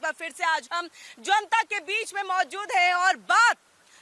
बार फिर से आज हम जनता के बीच में मौजूद हैं और बात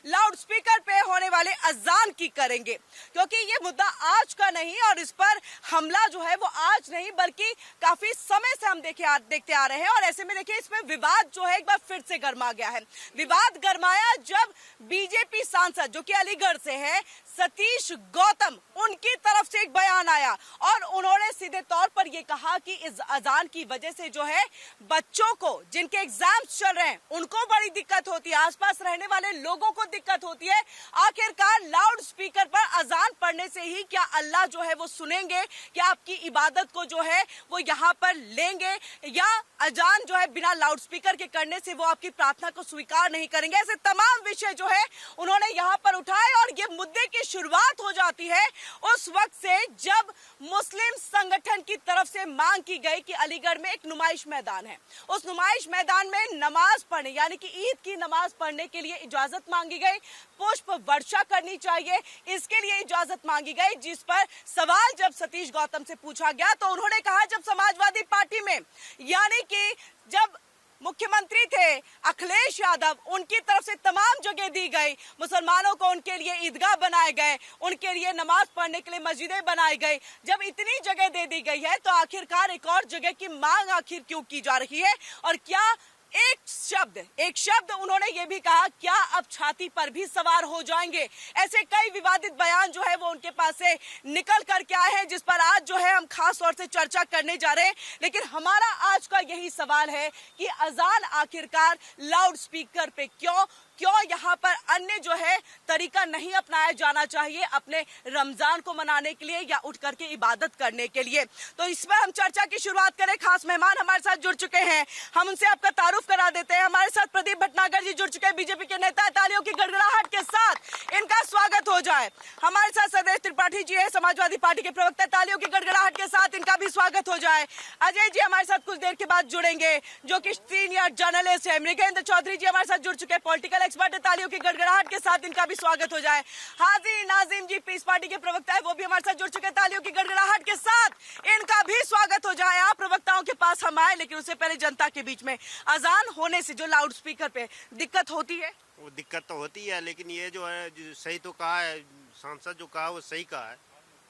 लाउड स्पीकर पे होने वाले अजान की करेंगे, क्योंकि ये मुद्दा आज का नहीं और इस पर हमला जो है वो आज नहीं बल्कि काफी समय से हम देखते आ रहे हैं। और ऐसे में देखिए इसमें विवाद जो है एक बार फिर से गर्मा गया है। विवाद गर्माया जब बीजेपी सांसद जो कि अलीगढ़ से है सतीश गौतम, उनकी तरफ से एक बयान आया और उन्होंने सीधे तौर पर यह कहा कि इस अजान की वजह से जो है बच्चों को जिनके एग्जाम्स चल रहे हैं उनको बड़ी दिक्कत होती है, आसपास रहने वाले लोगों को दिक्कत होती है। आखिरकार लाउड स्पीकर पर अजान पढ़ने से ही क्या अल्लाह जो है वो सुनेंगे, क्या आपकी इबादत को जो है वो यहाँ पर लेंगे, या अजान जो है बिना लाउड स्पीकर के करने से वो आपकी प्रार्थना को स्वीकार नहीं करेंगे। ऐसे तमाम विषय जो है उन्होंने यहाँ पर उठाए और ये मुद्दे की शुरुआत हो जाती है उस वक्त से जब मुस्लिम संगठन की तरफ से मांग की गई कि अलीगढ़ में एक नुमाइश मैदान है, उस नुमाइश मैदान में नमाज पढ़ने यानी कि ईद की नमाज पढ़ने के लिए इजाजत मांगी गई, पुष्प वर्षा करनी चाहिए, इसके लिए इजाजत मांगी गई। जिस पर सवाल जब सतीश गौतम से पूछा गया तो उन्होंने कहा जब समाजवादी पार्टी में यानी कि जब मुख्यमंत्री थे अखिलेश यादव, उनकी तरफ से तमाम जगह दी गई, मुसलमानों को उनके लिए ईदगाह बनाए गए, उनके लिए नमाज पढ़ने के लिए मस्जिदें बनाई गई, जब इतनी जगह दे दी गई है तो आखिरकार एक और जगह की मांग आखिर क्यों की जा रही है। और क्या एक शब्द उन्होंने ये भी कहा क्या अब छाती पर भी सवार हो जाएंगे। ऐसे कई विवादित बयान जो है वो उनके पास से निकल कर के आए हैं जिस पर आज जो है हम खास तौर से चर्चा करने जा रहे हैं। लेकिन हमारा आज का यही सवाल है कि अजान आखिरकार लाउड स्पीकर पे क्यों यहाँ पर अन्य जो है तरीका नहीं अपनाया जाना चाहिए अपने रमजान को मनाने के लिए या उठ करके इबादत करने के लिए। तो इस पर हम चर्चा की शुरुआत करें। खास मेहमान हमारे साथ जुड़ चुके हैं, हम उनसे आपका तारुफ करा देते हैं। हमारे साथ प्रदीप भटनागर जी जुड़ चुके हैं, बीजेपी के नेता। तालियों की गड़गड़ाहट के साथ इनका स्वागत हो जाए। हमारे साथ सदेश त्रिपाठी जी है, समाजवादी पार्टी के प्रवक्ता, तालियों की गड़गड़ाहट के साथ इनका भी स्वागत हो जाए। अजय जी हमारे साथ कुछ देर के बाद जुड़ेंगे जो कि सीनियर जर्नलिस्ट है। मृगेंद्र चौधरी जी हमारे साथ जुड़ चुके हैं, पॉलिटिकल एक्सपर्ट, तालियों की गड़गड़ाहट के साथ इनका भी स्वागत हो जाए। हाजी नाजिम जी पीस पार्टी के प्रवक्ता है, वो भी हमारे साथ जुड़ चुके हैं, तालियों की गड़गड़ाहट के साथ इनका भी स्वागत हो जाए। आप प्रवक्ताओं के पास हम आए, लेकिन उससे पहले जनता के बीच में अजान होने से जो लाउड स्पीकर पे दिक्कत होती है, वो दिक्कत तो होती है, लेकिन ये जो है जो सही तो कहा है सांसद, जो कहा वो सही कहा है,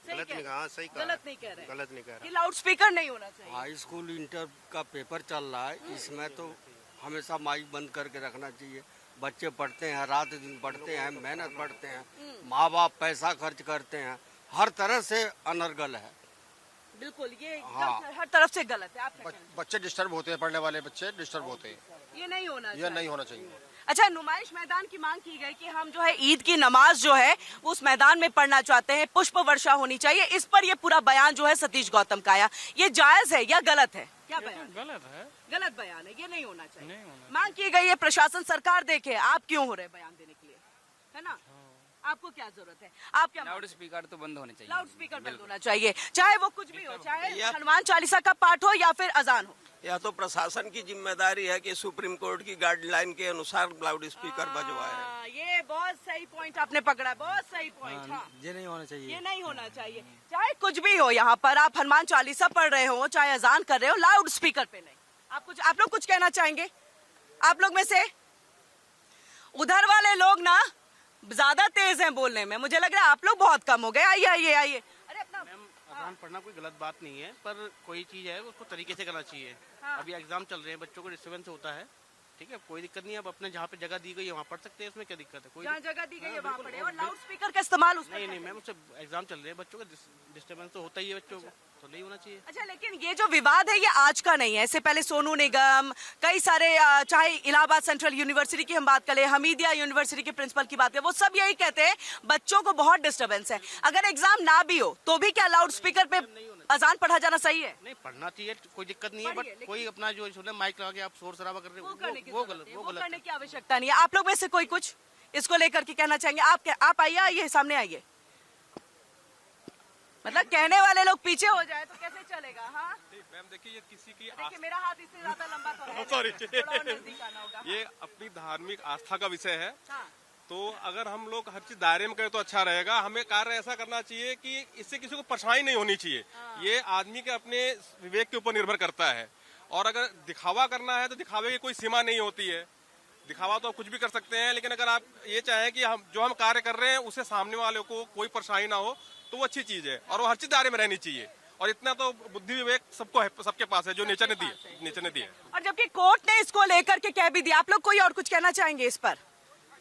गलत नहीं कहा। सही कहा, गलत नहीं कह रहे, गलत नहीं कह रहे। लाउड स्पीकर नहीं होना चाहिए। हाई स्कूल इंटर का पेपर चल रहा है, इसमें तो हमेशा माइक बंद करके रखना चाहिए। बच्चे पढ़ते हैं, रात दिन पढ़ते हैं, मेहनत पढ़ते हैं, माँ बाप पैसा खर्च करते हैं, हर तरह से अनर्गल है। बिल्कुल, ये हर तरफ से गलत है। आप बच्चे डिस्टर्ब होते हैं, पढ़ने वाले बच्चे डिस्टर्ब होते हैं, ये नहीं होना चाहिए। ये नहीं होना चाहिए। अच्छा, नुमाइश मैदान की मांग की गई कि हम जो है ईद की नमाज जो है वो उस मैदान में पढ़ना चाहते हैं, पुष्प वर्षा होनी चाहिए। इस पर ये पूरा बयान जो है सतीश गौतम का आया, ये जायज है या गलत है? क्या बयान? गलत है, गलत बयान है, ये नहीं होना चाहिए। नहीं होना। मांग की गई है प्रशासन सरकार देखे, आप क्यों हो रहे बयान देने के लिए, है ना? आपको क्या जरूरत है? आप क्या? लाउड स्पीकर तो बंद होने चाहिए। लाउड स्पीकर बंद होना चाहिए, चाहे वो कुछ भी हो, चाहे हनुमान चालीसा का पाठ हो या फिर अजान हो। यह तो प्रशासन की जिम्मेदारी है कि सुप्रीम कोर्ट की गाइडलाइन के अनुसार लाउड स्पीकर बजवाए। ये बहुत सही पॉइंट आपने पकड़ा, बहुत सही पॉइंट। हाँ, ये नहीं होना चाहिए, ये नहीं होना चाहिए, चाहे कुछ भी हो। यहाँ पर आप हनुमान चालीसा पढ़ रहे हो, चाहे अजान कर रहे हो, लाउड स्पीकर पे नहीं। आप लोग कुछ कहना चाहेंगे? आप लोग में से उधर वाले लोग ना ज्यादा तेज हैं बोलने में, मुझे लग रहा है आप लोग बहुत कम हो गए। आइए आइए आइए। अरे अपना अजान पढ़ना कोई गलत बात नहीं है, पर कोई चीज है उसको तरीके से करना चाहिए। हाँ। अभी एग्जाम चल रहे हैं, बच्चों को डिस्टर्बेंस होता है, ठीक है, कोई दिक्कत नहीं है। अब अपने जहाँ पे जगह दी गई है वहाँ पढ़ सकते हैं, इसमें क्या दिक्कत है? कोई जहाँ जगह दी गई है हाँ, वहाँ बिल्कुल, पढ़े, और लाउड स्पीकर का इस्तेमाल उसमें नहीं मैम, उससे एग्जाम चल रहे हैं, बच्चों का डिस्टर्बेंस तो होता ही है बच्चों को, तो नहीं होना चाहिए। अच्छा, लेकिन ये जो विवाद है ये आज का नहीं है। इससे पहले सोनू निगम, कई सारे चाहे इलाहाबाद सेंट्रल यूनिवर्सिटी की हम बात करें, हमीदिया यूनिवर्सिटी के प्रिंसिपल की बात करें, वो सब यही कहते हैं बच्चों को बहुत डिस्टर्बेंस है। अगर एग्जाम ना भी हो तो भी क्या लाउड स्पीकर पे अजान पढ़ा जाना सही है? नहीं, पढ़ना चाहिए, कोई दिक्कत नहीं है, बट कोई अपना जो सुने माइक लगा के आप शोर शराबा कर रहे हो, वो गलत, वो गलत करने की आवश्यकता नहीं है। आप लोग में से कोई कुछ इसको लेकर के कहना चाहेंगे? आप आइए सामने आइए। मतलब कहने वाले लोग पीछे हो जाए तो कैसे चलेगा? हाँ मैम देखिए, ये किसी की देखिए मेरा हाथ इससे ज्यादा लंबा तो है सॉरी थोड़ा और नजदीक आना होगा। ये अपनी धार्मिक आस्था का विषय है, हाँ। तो अगर हम लोग हर चीज दायरे में करें तो अच्छा रहेगा। हमें कार्य ऐसा करना चाहिए कि इससे किसी को परेशानी नहीं होनी चाहिए। ये आदमी के अपने विवेक के ऊपर निर्भर करता है। और अगर दिखावा करना है तो दिखावे की कोई सीमा नहीं होती है। दिखावा तो कुछ भी कर सकते हैं, लेकिन अगर आप ये चाहें कि हम कार्य कर रहे हैं उसे सामने वाले को कोई परेशानी ना हो तो वो अच्छी चीज है, और वो हर चीज दायरे में रहनी चाहिए। और इतना तो बुद्धि विवेक सबको है, सबके पास है, जो नेचर ने दिए। और जबकि कोर्ट ने इसको लेकर के कह भी दिया, आप लोग कोई और कुछ कहना चाहेंगे इस पर?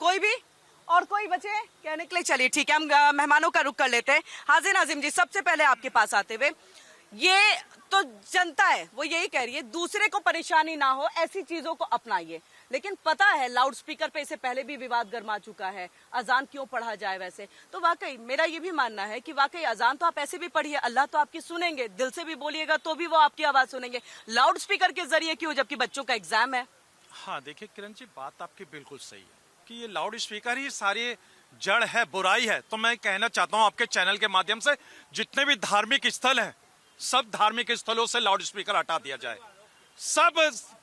कोई भी और कोई बचे कहने के लिए? चलिए ठीक है, हम मेहमानों का रुख कर लेते हैं। हाजिर नाजिम जी, सबसे पहले आपके पास आते हुए, ये तो जनता है वो यही कह रही है दूसरे को परेशानी ना हो ऐसी चीजों को अपनाइए, लेकिन पता है लाउड स्पीकर पे इससे पहले भी विवाद गर्मा चुका है, अजान क्यों पढ़ा जाए वैसे। तो वाकई मेरा ये भी मानना है कि वाकई अजान तो आप ऐसे भी पढ़िए, अल्लाह तो आपकी सुनेंगे, दिल से भी बोलिएगा तो भी वो आपकी आवाज सुनेंगे, लाउड स्पीकर के जरिए क्यों, जबकि बच्चों का एग्जाम है। हाँ देखिए किरण जी, बात आपकी बिल्कुल सही है कि ये लाउड स्पीकर ही सारी जड़ है, बुराई है। तो मैं कहना चाहता हूँ आपके चैनल के माध्यम से, जितने भी धार्मिक स्थल हैं सब धार्मिक स्थलों से लाउड स्पीकर हटा दिया जाए सब,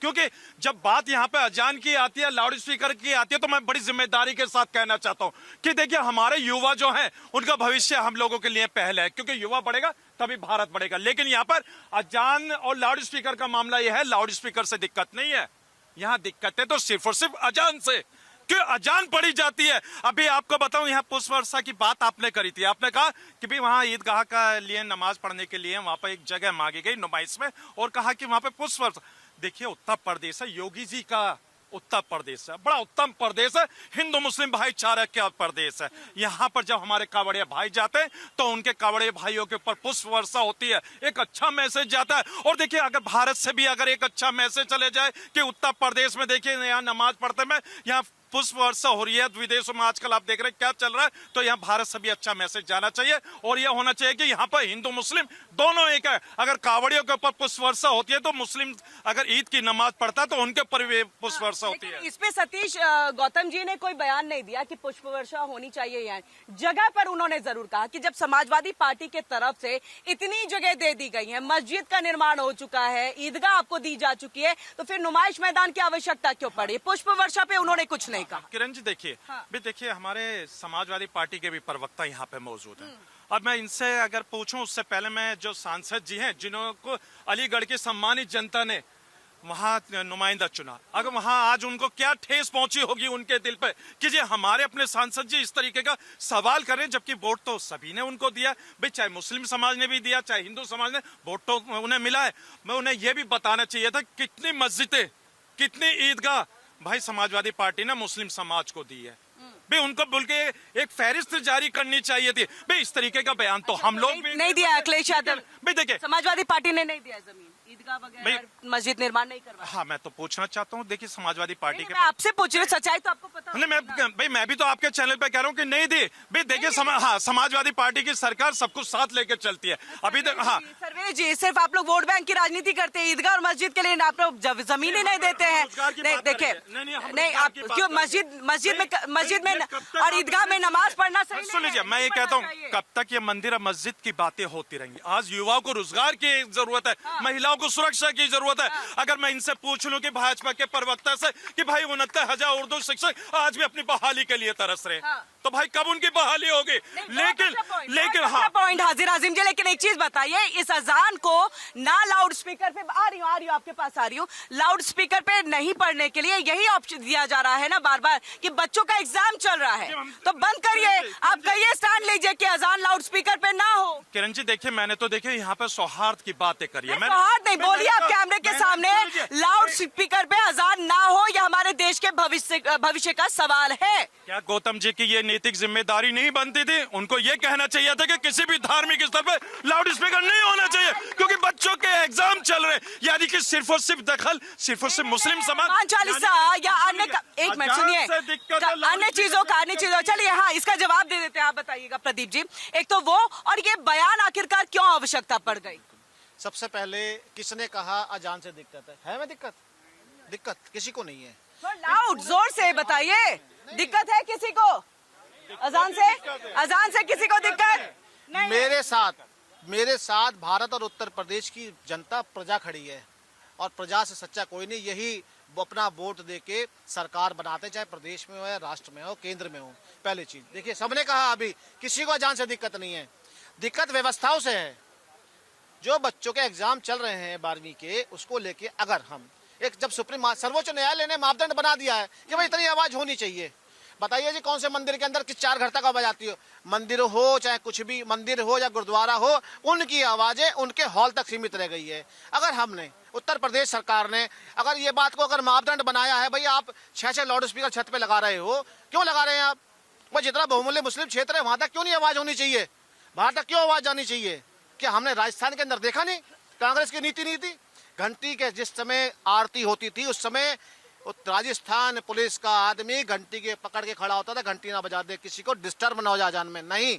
क्योंकि जब बात यहाँ पे अजान की आती है, लाउड स्पीकर की आती है, तो मैं बड़ी जिम्मेदारी के साथ कहना चाहता हूँ कि देखिए हमारे युवा जो हैं उनका भविष्य हम लोगों के लिए पहले है, क्योंकि युवा बढ़ेगा तभी भारत बढ़ेगा। लेकिन यहाँ पर अजान और लाउड स्पीकर का मामला यह है, लाउड स्पीकर से दिक्कत नहीं है, यहाँ दिक्कत है तो सिर्फ और सिर्फ अजान से, कि अजान पढ़ी जाती है। अभी आपको बताऊं, यहाँ पुष्प वर्षा की बात आपने करी थी, आपने कहा कि भी वहाँ ईदगाह का लिए नमाज पढ़ने के लिए वहां पर एक जगह मांगी गई नुमाइश में, और कहा कि वहां पे पुष्प वर्षा। देखिए उत्तर प्रदेश है, योगी जी का उत्तर प्रदेश है, बड़ा उत्तम प्रदेश है, हिंदू मुस्लिम भाईचारा का प्रदेश है। यहाँ पर जब हमारे कावड़िया भाई जाते हैं तो उनके कावड़िया भाइयों के ऊपर पुष्प वर्षा होती है, एक अच्छा मैसेज जाता है। और देखिए अगर भारत से भी अगर एक अच्छा मैसेज चले जाए कि उत्तर प्रदेश में देखिए यहाँ नमाज पढ़ते में यहाँ पुष्प वर्षा हो रही है, विदेशों में आजकल आप देख रहे हैं क्या चल रहा है, तो यहाँ भारत से भी अच्छा मैसेज जाना चाहिए। और यह होना चाहिए कि यहाँ पर हिंदू मुस्लिम दोनों एक है। अगर कावड़ियों के ऊपर पुष्प वर्षा होती है तो मुस्लिम अगर ईद की नमाज पढ़ता है तो उनके ऊपर भी पुष्प वर्षा होती है। इस पे सतीश गौतम जी ने कोई बयान नहीं दिया कि पुष्प वर्षा होनी चाहिए। यहाँ जगह पर उन्होंने जरूर कहा कि जब समाजवादी पार्टी के तरफ से इतनी जगह दे दी गई है, मस्जिद का निर्माण हो चुका है, ईदगाह आपको दी जा चुकी है, तो फिर नुमाइश मैदान की आवश्यकता क्यों पड़ी? पुष्प वर्षा पे उन्होंने कुछ नहीं कहा। किरण जी देखिए, हाँ। भी देखिए हमारे समाजवादी पार्टी के भी प्रवक्ता यहाँ पे मौजूद हैं, और मैं इनसे अगर पूछूं उससे पहले मैं जो सांसद जी हैं जिनको अलीगढ़ की सम्मानित जनता ने वहाँ नुमाइंदा चुना, अगर वहाँ आज उनको क्या ठेस पहुंची होगी उनके दिल पे कि जी हमारे अपने सांसद जी इस तरीके का सवाल करें, जबकि वोट तो सभी ने उनको दिया, भाई चाहे मुस्लिम समाज ने भी दिया चाहे हिंदू समाज ने, वोट तो उन्हें मिला है। मैं उन्हें यह भी बताना चाहिए था कितनी मस्जिदें कितनी ईदगाह भाई समाजवादी पार्टी ने मुस्लिम समाज को दी है, भाई उनको बोल के एक फहरिस्त जारी करनी चाहिए थी। भाई इस तरीके का बयान तो हम लोग भी नहीं दिया। अखिलेश यादव भाई देखिए समाजवादी पार्टी ने नहीं दिया जमीन, ईदगाह वगैरह मस्जिद निर्माण नहीं करवाया। हाँ मैं तो पूछना चाहता हूँ, देखिए समाजवादी पार्टी के, मैं आपसे पूछ रही हूँ, सच्चाई तो आपको पता नहीं मैं भी तो आपके चैनल पे कह रहा हूँ कि नहीं दी। भाई देखिए हाँ समाजवादी पार्टी की सरकार सब कुछ साथ लेकर चलती है। अभी तक हाँ सर्वे जी, सिर्फ आप लोग वोट बैंक की राजनीति करते हैं, ईदगाह और मस्जिद के लिए आप लोग जमीन ही नहीं देते हैं। नहीं देखिए, नहीं आप क्यों मस्जिद में और ईदगाह में नमाज पढ़ना सही? सुन लीजिए, मैं ये कहता हूँ कब तक ये मंदिर और मस्जिद की बातें होती रहेंगी। आज युवाओं को रोजगार की जरूरत है, महिलाओं को सुरक्षा की जरूरत है। अगर मैं इनसे पूछ लूं कि भाजपा के प्रवक्ता से कि भाई 69,000 उर्दू शिक्षक आज भी अपनी बहाली के लिए तरस रहे, तो भाई कब उनकी बहाली होगी? लेकिन हाँ पॉइंट हाजिर आजिम जी, लेकिन एक चीज बताइए, इस अजान को ना लाउड स्पीकर पे आ रही हूँ आपके पास आ रही हूँ, लाउड स्पीकर पे नहीं पढ़ने के लिए यही ऑप्शन दिया जा रहा है ना बार बार कि बच्चों का एग्जाम चल रहा है, तो बंद करिए। आप कहिए स्टैंड लीजिए कि अजान लाउड स्पीकर पे ना हो। किरण जी देखिए, मैंने तो देखिए यहाँ पे सौहार्द की बातें करी है। सौहार्द नहीं बोलिए आप कैमरे के सामने, लाउड स्पीकर पे अजान ना हो, यह हमारे देश के भविष्य का सवाल है। क्या गौतम जी की ये नैतिक जिम्मेदारी नहीं बनती थी? उनको ये कहना चाहिए था कि किसी भी धार्मिक स्तर पे लाउड स्पीकर नहीं होना चाहिए, क्योंकि बच्चों के एग्जाम चल रहे, यानी कि सिर्फ और सिर्फ दखल सिर्फ और सिर्फ मुस्लिम समाज चालीसा या अन्य एक मिनट सुनिए, अन्य चीजों चलिए हाँ इसका जवाब दे देते हैं। आप बताइएगा प्रदीप जी, एक तो वो और ये बयान आखिरकार क्यों आवश्यकता पड़ गई? सबसे पहले किसने कहा अजान से दिक्कत है मैं दिक्कत किसी को नहीं है। तो लाउड जोर से बताइए, दिक्कत है किसी को अजान से किसी को दिक्कत नहीं? मेरे साथ भारत और उत्तर प्रदेश की जनता प्रजा खड़ी है, और प्रजा से सच्चा कोई नहीं। यही वो अपना वोट देके सरकार बनाते, चाहे प्रदेश में हो या राष्ट्र में हो केंद्र में हो। पहली चीज देखिए, सबने कहा अभी किसी को अजान से दिक्कत नहीं है, दिक्कत व्यवस्थाओं से है। जो बच्चों के एग्जाम चल रहे हैं 12वीं के, उसको लेके अगर हम एक जब सर्वोच्च न्यायालय ने मापदंड बना दिया है कि भाई इतनी आवाज होनी चाहिए, बताइए जी कौन से मंदिर के अंदर किस 4 घर तक आवाज आती हो? मंदिर हो चाहे कुछ भी मंदिर हो या गुरुद्वारा हो, उनकी आवाजें उनके हॉल तक सीमित रह गई है। अगर हमने उत्तर प्रदेश सरकार ने अगर ये बात को अगर मापदंड बनाया है, भाई आप 6 लाउड स्पीकर छत पे लगा रहे हो, क्यों लगा रहे हैं आप? भाई जितना बहुमूल्य मुस्लिम क्षेत्र है वहां तक क्यों नहीं आवाज होनी चाहिए? वहां तक क्यों आवाज जानी चाहिए? क्या हमने राजस्थान के अंदर देखा नहीं कांग्रेस की नीति नहीं थी? घंटी के जिस समय आरती होती थी उस समय राजस्थान पुलिस का आदमी घंटी के पकड़ के खड़ा होता था, घंटी ना बजा दे, किसी को डिस्टर्ब ना हो जाए जान में। नहीं,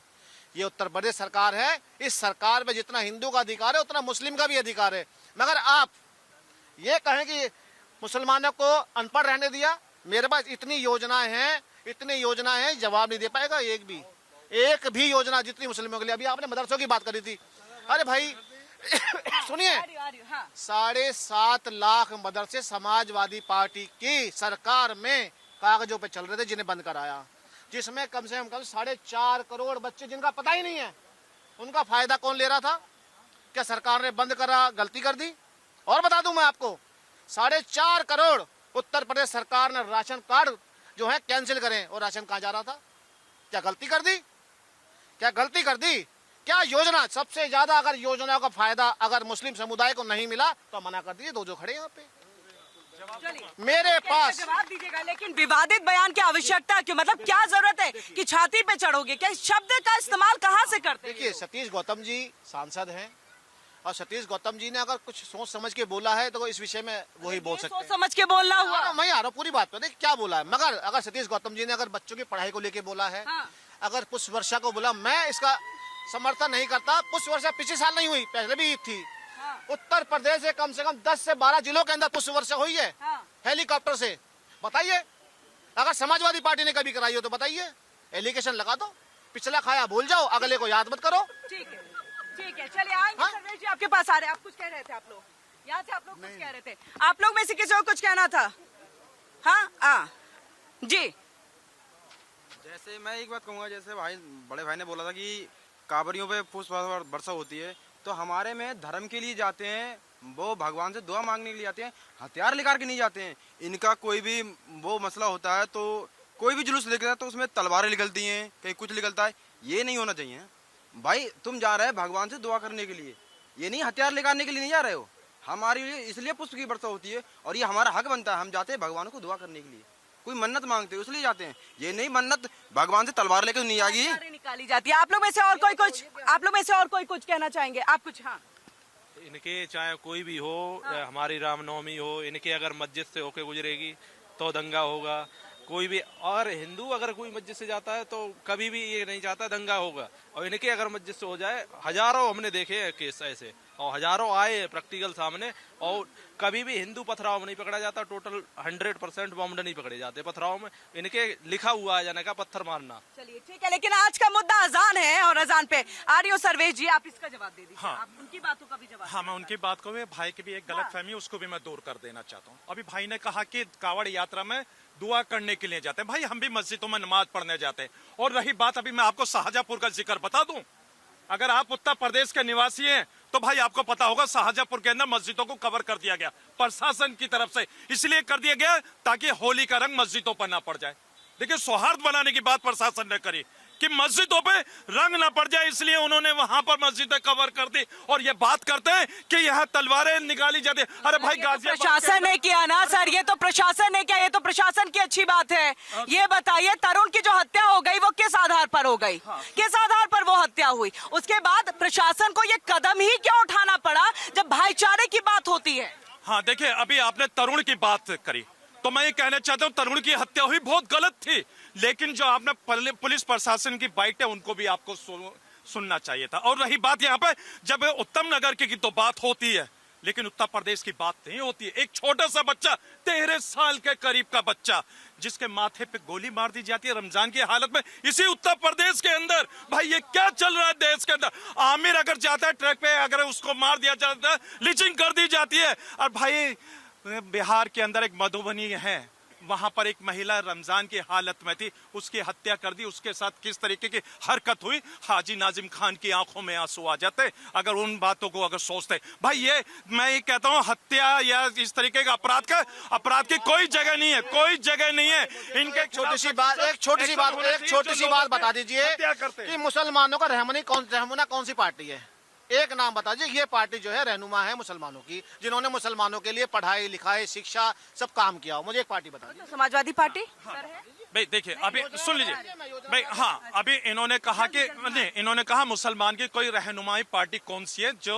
ये उत्तर प्रदेश सरकार है, इस सरकार में जितना हिंदू का अधिकार है उतना मुस्लिम का भी अधिकार है। मगर आप ये कहें कि मुसलमानों को अनपढ़ रहने दिया, मेरे पास इतनी योजनाएं हैं, जवाब नहीं दे पाएगा एक भी योजना जितनी मुस्लिमों के लिए। अभी आपने मदरसों की बात करी थी, अरे भाई सुनिए, 7.5 लाख मदरसे समाजवादी पार्टी की सरकार में कागजों पे चल रहे थे, जिन्हें बंद कराया, जिसमें कम से कम 4.5 करोड़ बच्चे जिनका पता ही नहीं है, उनका फायदा कौन ले रहा था? क्या सरकार ने बंद करा, गलती कर दी? और बता दूं मैं आपको, 4.5 करोड़ उत्तर प्रदेश सरकार ने राशन कार्ड जो है कैंसिल करें, और राशन कहाँ जा रहा था? क्या गलती कर दी? क्या योजना सबसे ज्यादा अगर योजनाओं का फायदा अगर मुस्लिम समुदाय को नहीं मिला तो मना कर दीजिए। दो जो खड़े यहाँ पे मेरे पास जवाब दीजिएगा, लेकिन विवादित बयान की आवश्यकता क्यों? मतलब क्या जरूरत है कि छाती पे चढ़ोगे? क्या शब्द का इस्तेमाल कहाँ से करते हैं? देखिए, सतीश गौतम जी सांसद हैं, और सतीश गौतम जी ने अगर कुछ सोच समझ के बोला है तो इस विषय में वही बोल सकते हैं। सोच समझ के बोलना हुआ। मैं आ रहा हूँ पूरी बात पे, देखिए क्या बोला है। मगर अगर सतीश गौतम जी ने अगर बच्चों की पढ़ाई को लेके बोला है, अगर पुष्प वर्षा को बोला, मैं इसका समर्थन नहीं करता। पुष्प वर्षा पिछले साल नहीं हुई, पहले भी थी। उत्तर प्रदेश से कम 10 से 12 जिलों के अंदर पुष्प वर्षा हुई है हेलीकॉप्टर से। बताइए, अगर समाजवादी पार्टी ने कभी कराई हो तो बताइए, एलिगेशन लगा दो, पिछला खाया भूल जाओ, अगले को याद मत करो। ठीक है, चलिए आएंगे। सर्वेश जी आपके पास आ रहे हैं, आप कुछ कह रहे थे। आप लोग यहाँ से आप लोग कुछ कह रहे थे, आप लोग में से किसी को कुछ कहना था? हाँ जी, जैसे मैं एक बात कहूँगा, जैसे बड़े भाई ने बोला था कि कांवरियों पे पुष्प वर्षा होती है, तो हमारे में धर्म के लिए जाते हैं, वो भगवान से दुआ मांगने के लिए जाते हैं, हथियार लेकर के नहीं जाते हैं। इनका कोई भी वो मसला होता है तो कोई भी जुलूस निकलता है तो उसमें तलवारें निकलती हैं, कहीं कुछ निकलता है। ये नहीं होना चाहिए भाई। तुम जा रहे हो भगवान से दुआ करने के लिए, ये नहीं हथियार लेकर के लिए नहीं जा रहे हो। हमारे लिए इसलिए पुष्प की वर्षा होती है और ये हमारा हक बनता है। हम जाते हैं भगवान को दुआ करने के लिए, कोई मन्नत मांगते हैं इसलिए जाते हैं। ये नहीं मन्नत भगवान से तलवार लेकर नहीं आएगी, निकाली जाती है। आप लोग में से और कोई कुछ कहना चाहेंगे? आप कुछ? हाँ, इनके चाहे कोई भी हो, हमारी रामनवमी हो, इनके अगर मस्जिद से होके गुजरेगी तो दंगा होगा। कोई भी और हिंदू अगर कोई मस्जिद से जाता है तो कभी भी ये नहीं चाहता दंगा होगा, और इनके अगर मस्जिद से हो जाए, हजारों हमने देखे हैं केस ऐसे, और हजारों आए प्रैक्टिकल सामने, और कभी भी हिंदू पथराव में नहीं पकड़ा जाता। टोटल 100% बॉम्ब नहीं पकड़े जाते पथराव में। इनके लिखा हुआ है जाने का पत्थर मारना। चलिए ठीक है, लेकिन आज का मुद्दा अजान है, और अजान पे आ रही हो सर्वेश जी, आप इसका जवाब दे दीजिए। हाँ। आप उनकी बातों का भी जवाब। हाँ, मैं उनकी बात को भी, भाई की भी एक गलत फहमी उसको भी मैं दूर कर देना चाहता हूँ। अभी भाई ने कहा कि कांवड़ यात्रा में दुआ करने के लिए जाते हैं। भाई हम भी मस्जिदों में नमाज पढ़ने जाते हैं। और रही बात, अभी मैं आपको शाहजहांपुर का जिक्र बता दूं, अगर आप उत्तर प्रदेश के निवासी हैं तो भाई आपको पता होगा शाहजहांपुर के अंदर मस्जिदों को कवर कर दिया गया प्रशासन की तरफ से। इसलिए कर दिया गया ताकि होली का रंग मस्जिदों पर ना पड़ जाए। देखिए, सौहार्द बनाने की बात प्रशासन ने करी कि मस्जिदों पे रंग ना पड़ जाए, इसलिए उन्होंने वहां पर मस्जिदें कवर कर दी। और ये बात करते हैं कि यहाँ तलवारें निकाली जाती है। अरे भाई, गाजियाबाद प्रशासन ने किया ना सर, ये तो प्रशासन ने किया, ये तो प्रशासन की अच्छी बात है। ये बताइए, तरुण की जो हत्या हो गई वो किस आधार पर हो गई? किस आधार पर वो हत्या हुई? उसके बाद प्रशासन को ये कदम ही क्यों उठाना पड़ा जब भाईचारे की बात होती है? हाँ, देखिए, अभी आपने तरुण की बात करी तो मैं ये कहना चाहता हूँ, तरुण की हत्या हुई बहुत गलत थी, लेकिन जो आपने पुलिस प्रशासन की बाइट है उनको भी आपको सुनना चाहिए था। और रही बात यहाँ पे, जब उत्तम नगर की तो बात होती है, लेकिन उत्तर प्रदेश की बात नहीं होती है। एक छोटा सा बच्चा, 13 साल के करीब का बच्चा, जिसके माथे पे गोली मार दी जाती है रमजान की हालत में, इसी उत्तर प्रदेश के अंदर। भाई ये क्या चल रहा है देश के अंदर? आमिर अगर जाता है ट्रक पे, अगर उसको मार दिया जाता है, लिचिंग कर दी जाती है। और भाई बिहार के अंदर एक मधुबनी है, वहां पर एक महिला रमजान की हालत में थी, उसकी हत्या कर दी, उसके साथ किस तरीके की हरकत हुई, हाजी नाजिम खान की आंखों में आंसू आ जाते अगर उन बातों को अगर सोचते। भाई ये मैं ये कहता हूँ, हत्या या इस तरीके का अपराध की कोई जगह नहीं है, कोई जगह नहीं है। इनके एक छोटी सी बात बता दीजिए कि मुसलमानों का रहनुमा कौन सी पार्टी है? एक नाम बता दीजिए। ये पार्टी जो है रहनुमा है मुसलमानों की, जिन्होंने मुसलमानों के लिए पढ़ाई लिखाई शिक्षा सब काम किया हो। मुझे एक पार्टी बता दीजिए। समाजवादी पार्टी भाई देखिए, अभी सुन लीजिए भाई, हाँ अभी इन्होंने कहा कि नहीं, इन्होंने कहा मुसलमान की कोई रहनुमाई पार्टी कौन सी है जो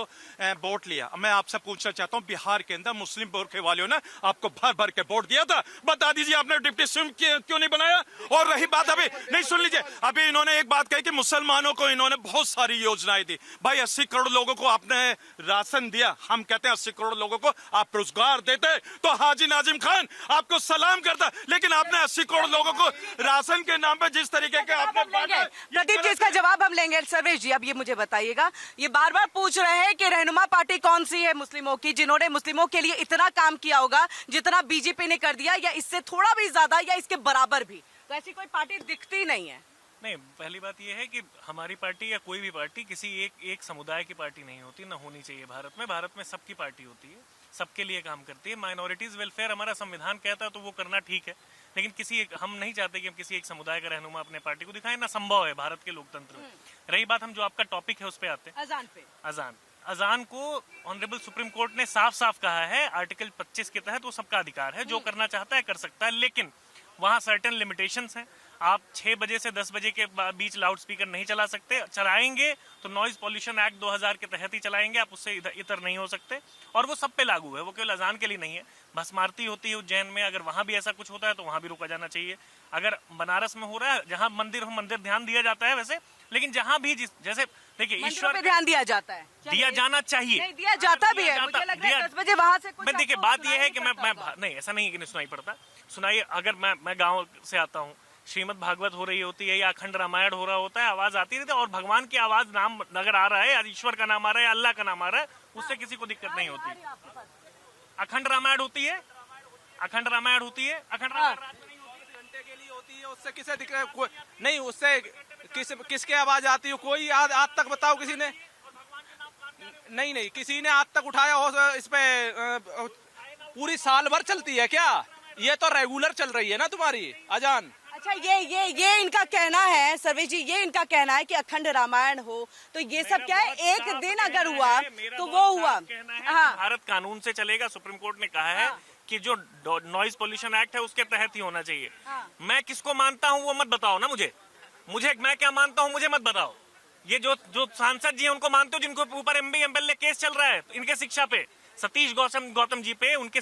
वोट लिया। मैं आपसे पूछना चाहता हूँ, बिहार के अंदर मुस्लिम बोरखे वालों ने आपको भर भर के वोट दिया था, बता दीजिए आपने डिप्टी सीएम क्यों नहीं बनाया? और रही बात, अभी नहीं सुन लीजिए, अभी इन्होंने एक बात कही कि मुसलमानों को इन्होंने बहुत सारी योजनाएं दी। भाई 80 करोड़ लोगों को आपने राशन दिया, हम कहते हैं 80 करोड़ लोगों को आप रोजगार देते तो हाजी नाजिम खान आपको सलाम करता, लेकिन आपने 80 करोड़ लोगों को राशन के नाम पे जिस तरीके के आपने प्रदीप जी, इसका जवाब हम लेंगे। सर्वेश जी, अब ये मुझे बताइएगा, ये बार बार पूछ रहे हैं कि रहनुमा पार्टी कौन सी है मुस्लिमों की, जिन्होंने मुस्लिमों के लिए इतना काम किया होगा जितना बीजेपी ने कर दिया, या इससे थोड़ा भी ज्यादा या इसके बराबर भी? तो ऐसी कोई पार्टी दिखती नहीं है। नहीं, पहली बात यह है कि हमारी पार्टी या कोई भी पार्टी किसी एक समुदाय की पार्टी नहीं होती, ना होनी चाहिए। भारत में सबकी पार्टी होती है, सबके लिए काम करती है। माइनॉरिटीज वेलफेयर हमारा संविधान कहता है तो वो करना ठीक है, लेकिन हम नहीं चाहते कि हम किसी एक समुदाय का रहनुमा अपने पार्टी को दिखाएं, ना संभव है भारत के लोकतंत्र में। रही बात, हम जो आपका टॉपिक है उस पे आते हैं, अजान को ऑनरेबल सुप्रीम कोर्ट ने साफ साफ कहा है, आर्टिकल 25 के तहत वो सबका अधिकार है, जो करना चाहता है कर सकता है, लेकिन वहाँ सर्टेन लिमिटेशंस हैं। आप 6 बजे से 10 बजे के बीच लाउड स्पीकर नहीं चला सकते, चलाएंगे तो नॉइज पॉल्यूशन एक्ट 2000 के तहत ही चलाएंगे, आप उससे इतर नहीं हो सकते। और वो सब पे लागू है, वो केवल अजान के लिए नहीं है। भस्म आरती होती है उज्जैन में, अगर वहां भी ऐसा कुछ होता है तो वहां भी रोका जाना चाहिए। अगर बनारस में हो रहा है, जहाँ मंदिर ध्यान दिया जाता है वैसे, लेकिन जहाँ भी जैसे देखिए ईश्वर पे ध्यान दिया जाता है, दिया जाना चाहिए, नहीं दिया जाता भी है। मुझे लग रहा है 10 बजे वहां से कुछ देखिए बात यह है कि मैं नहीं, ऐसा नहीं है कि नहीं सुनाई पड़ता। सुनाइए, अगर मैं गाँव से आता हूँ, श्रीमद् भागवत हो रही होती है या अखंड रामायण हो रहा होता है, आवाज आती रहती है और भगवान की आवाज नाम नगर आ रहा है, ईश्वर का नाम आ रहा है, अल्लाह का नाम आ रहा है, उससे किसी को दिक्कत नहीं होती। अखंड रामायण होती है, अखंड रामायण होती है, अखंड रामायण घंटे के लिए होती है, उससे किसे दिख रहा है? नहीं, उससे किसके आवाज आती है? कोई आज तक बताओ किसी ने? नहीं, किसी ने आज तक उठाया हो इस पे? पूरी साल भर चलती है क्या? ये तो रेगुलर चल रही है ना तुम्हारी अजान। अच्छा, ये इनका कहना है सर्वेश जी, ये इनका कहना है कि अखंड रामायण हो तो ये सब क्या है, एक दिन अगर हुआ तो वो हुआ। हाँ, भारत कानून से चलेगा। सुप्रीम कोर्ट ने कहा है कि जो नॉइज पॉल्यूशन एक्ट है उसके तहत ही होना चाहिए। मैं किसको मानता हूँ वो मत बताओ ना मुझे मैं क्या मानता हूँ मुझे मत बताओ। ये जो सांसद जी हैं उनको मानते हो, जिनको ऊपर MLA केस चल रहा है इनके शिक्षा पे, सतीश गौतम जी पे, उनके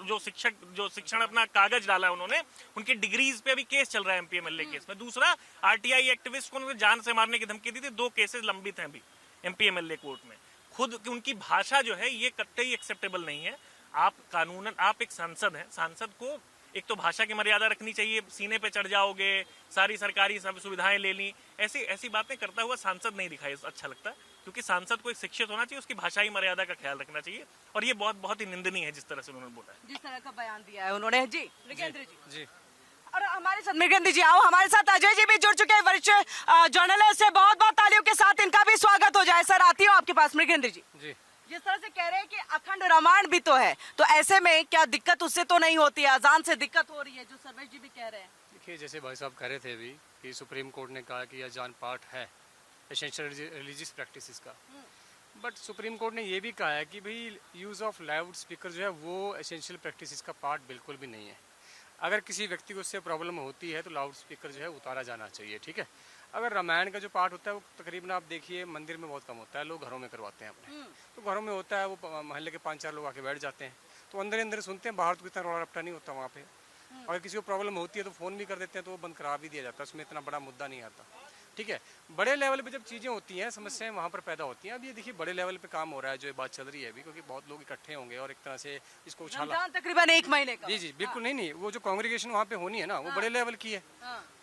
जो शिक्षण अपना कागज डाला है उन्होंने, उनकी डिग्रीज पे अभी केस चल रहा है MLA केस में। दूसरा, RTI एक्टिविस्ट को उन्होंने जान से मारने की धमकी दी थी, 2 केसेस लंबित हैं अभी MLA कोर्ट में। खुद उनकी भाषा जो है ये कतई एक्सेप्टेबल नहीं है। आप कानूनन आप एक सांसद हैं, सांसद को एक तो भाषा की मर्यादा रखनी चाहिए। सीने पे चढ़ जाओगे, सारी सरकारी सब सुविधाएं ले ली, ऐसी बातें करता हुआ सांसद नहीं दिखाई अच्छा लगता, क्योंकि सांसद को एक शिक्षित होना चाहिए, उसकी भाषाई मर्यादा का ख्याल रखना चाहिए। और ये बहुत ही निंदनीय है जिस तरह से उन्होंने बोला है, जिस तरह का बयान दिया है उन्होंने। जी मृगेंद्र जी। और हमारे साथ मृगेंद्र जी आओ, हमारे साथ अजय जी भी जुड़ चुके हैं, वरिष्ठ जर्नलिस्ट है। बहुत तालियों के साथ इनका भी स्वागत हो जाए। सर, आती हूँ आपके पास। मृगेंद्र जी, जिस तरह से कह रहे हैं कि अखंड रामायण भी तो है, तो ऐसे में क्या दिक्कत उससे तो नहीं होती है? अजान से दिक्कत हो रही है, जो सर्वेश जी भी कह रहे हैं। देखिए, जैसे भाई साहब कह रहे थे अभी कि सुप्रीम कोर्ट ने कहा कि अजान पार्ट है एसेंशियल रिलीजियस प्रैक्टिसेस का, बट सुप्रीम कोर्ट ने ये भी कहा है कि भाई यूज़ ऑफ लाउड स्पीकर जो है वो एसेंशियल प्रैक्टिसेस का पार्ट बिल्कुल भी नहीं है। अगर किसी व्यक्ति को उससे प्रॉब्लम होती है तो लाउड स्पीकर जो है उतारा जाना चाहिए, ठीक है। अगर रामायण का जो पार्ट होता है वो तकरीबन आप देखिए मंदिर में बहुत कम होता है, लोग घरों में करवाते हैं अपने, तो घरों में होता है, वो मोहल्ले के 5-4 लोग आके बैठ जाते हैं, तो अंदर सुनते हैं, बाहर तो इतना रोड़ा रपटा नहीं होता वहाँ पे। अगर किसी को प्रॉब्लम होती है तो फ़ोन भी कर देते हैं, तो वो बंद करा भी दिया जाता है, उसमें इतना बड़ा मुद्दा नहीं आता, ठीक है। बड़े लेवल पे जब चीज़ें होती हैं, समस्याएं वहाँ पर पैदा होती हैं। अब ये देखिए बड़े लेवल पे काम हो रहा है, जो ये बात चल रही है अभी, क्योंकि बहुत लोग इकट्ठे होंगे और एक तरह से इसको उछाला तकरीबन 1 महीने का। जी बिल्कुल नहीं, वो जो कांग्रेगेशन वहाँ पे होनी है ना, वो बड़े लेवल की है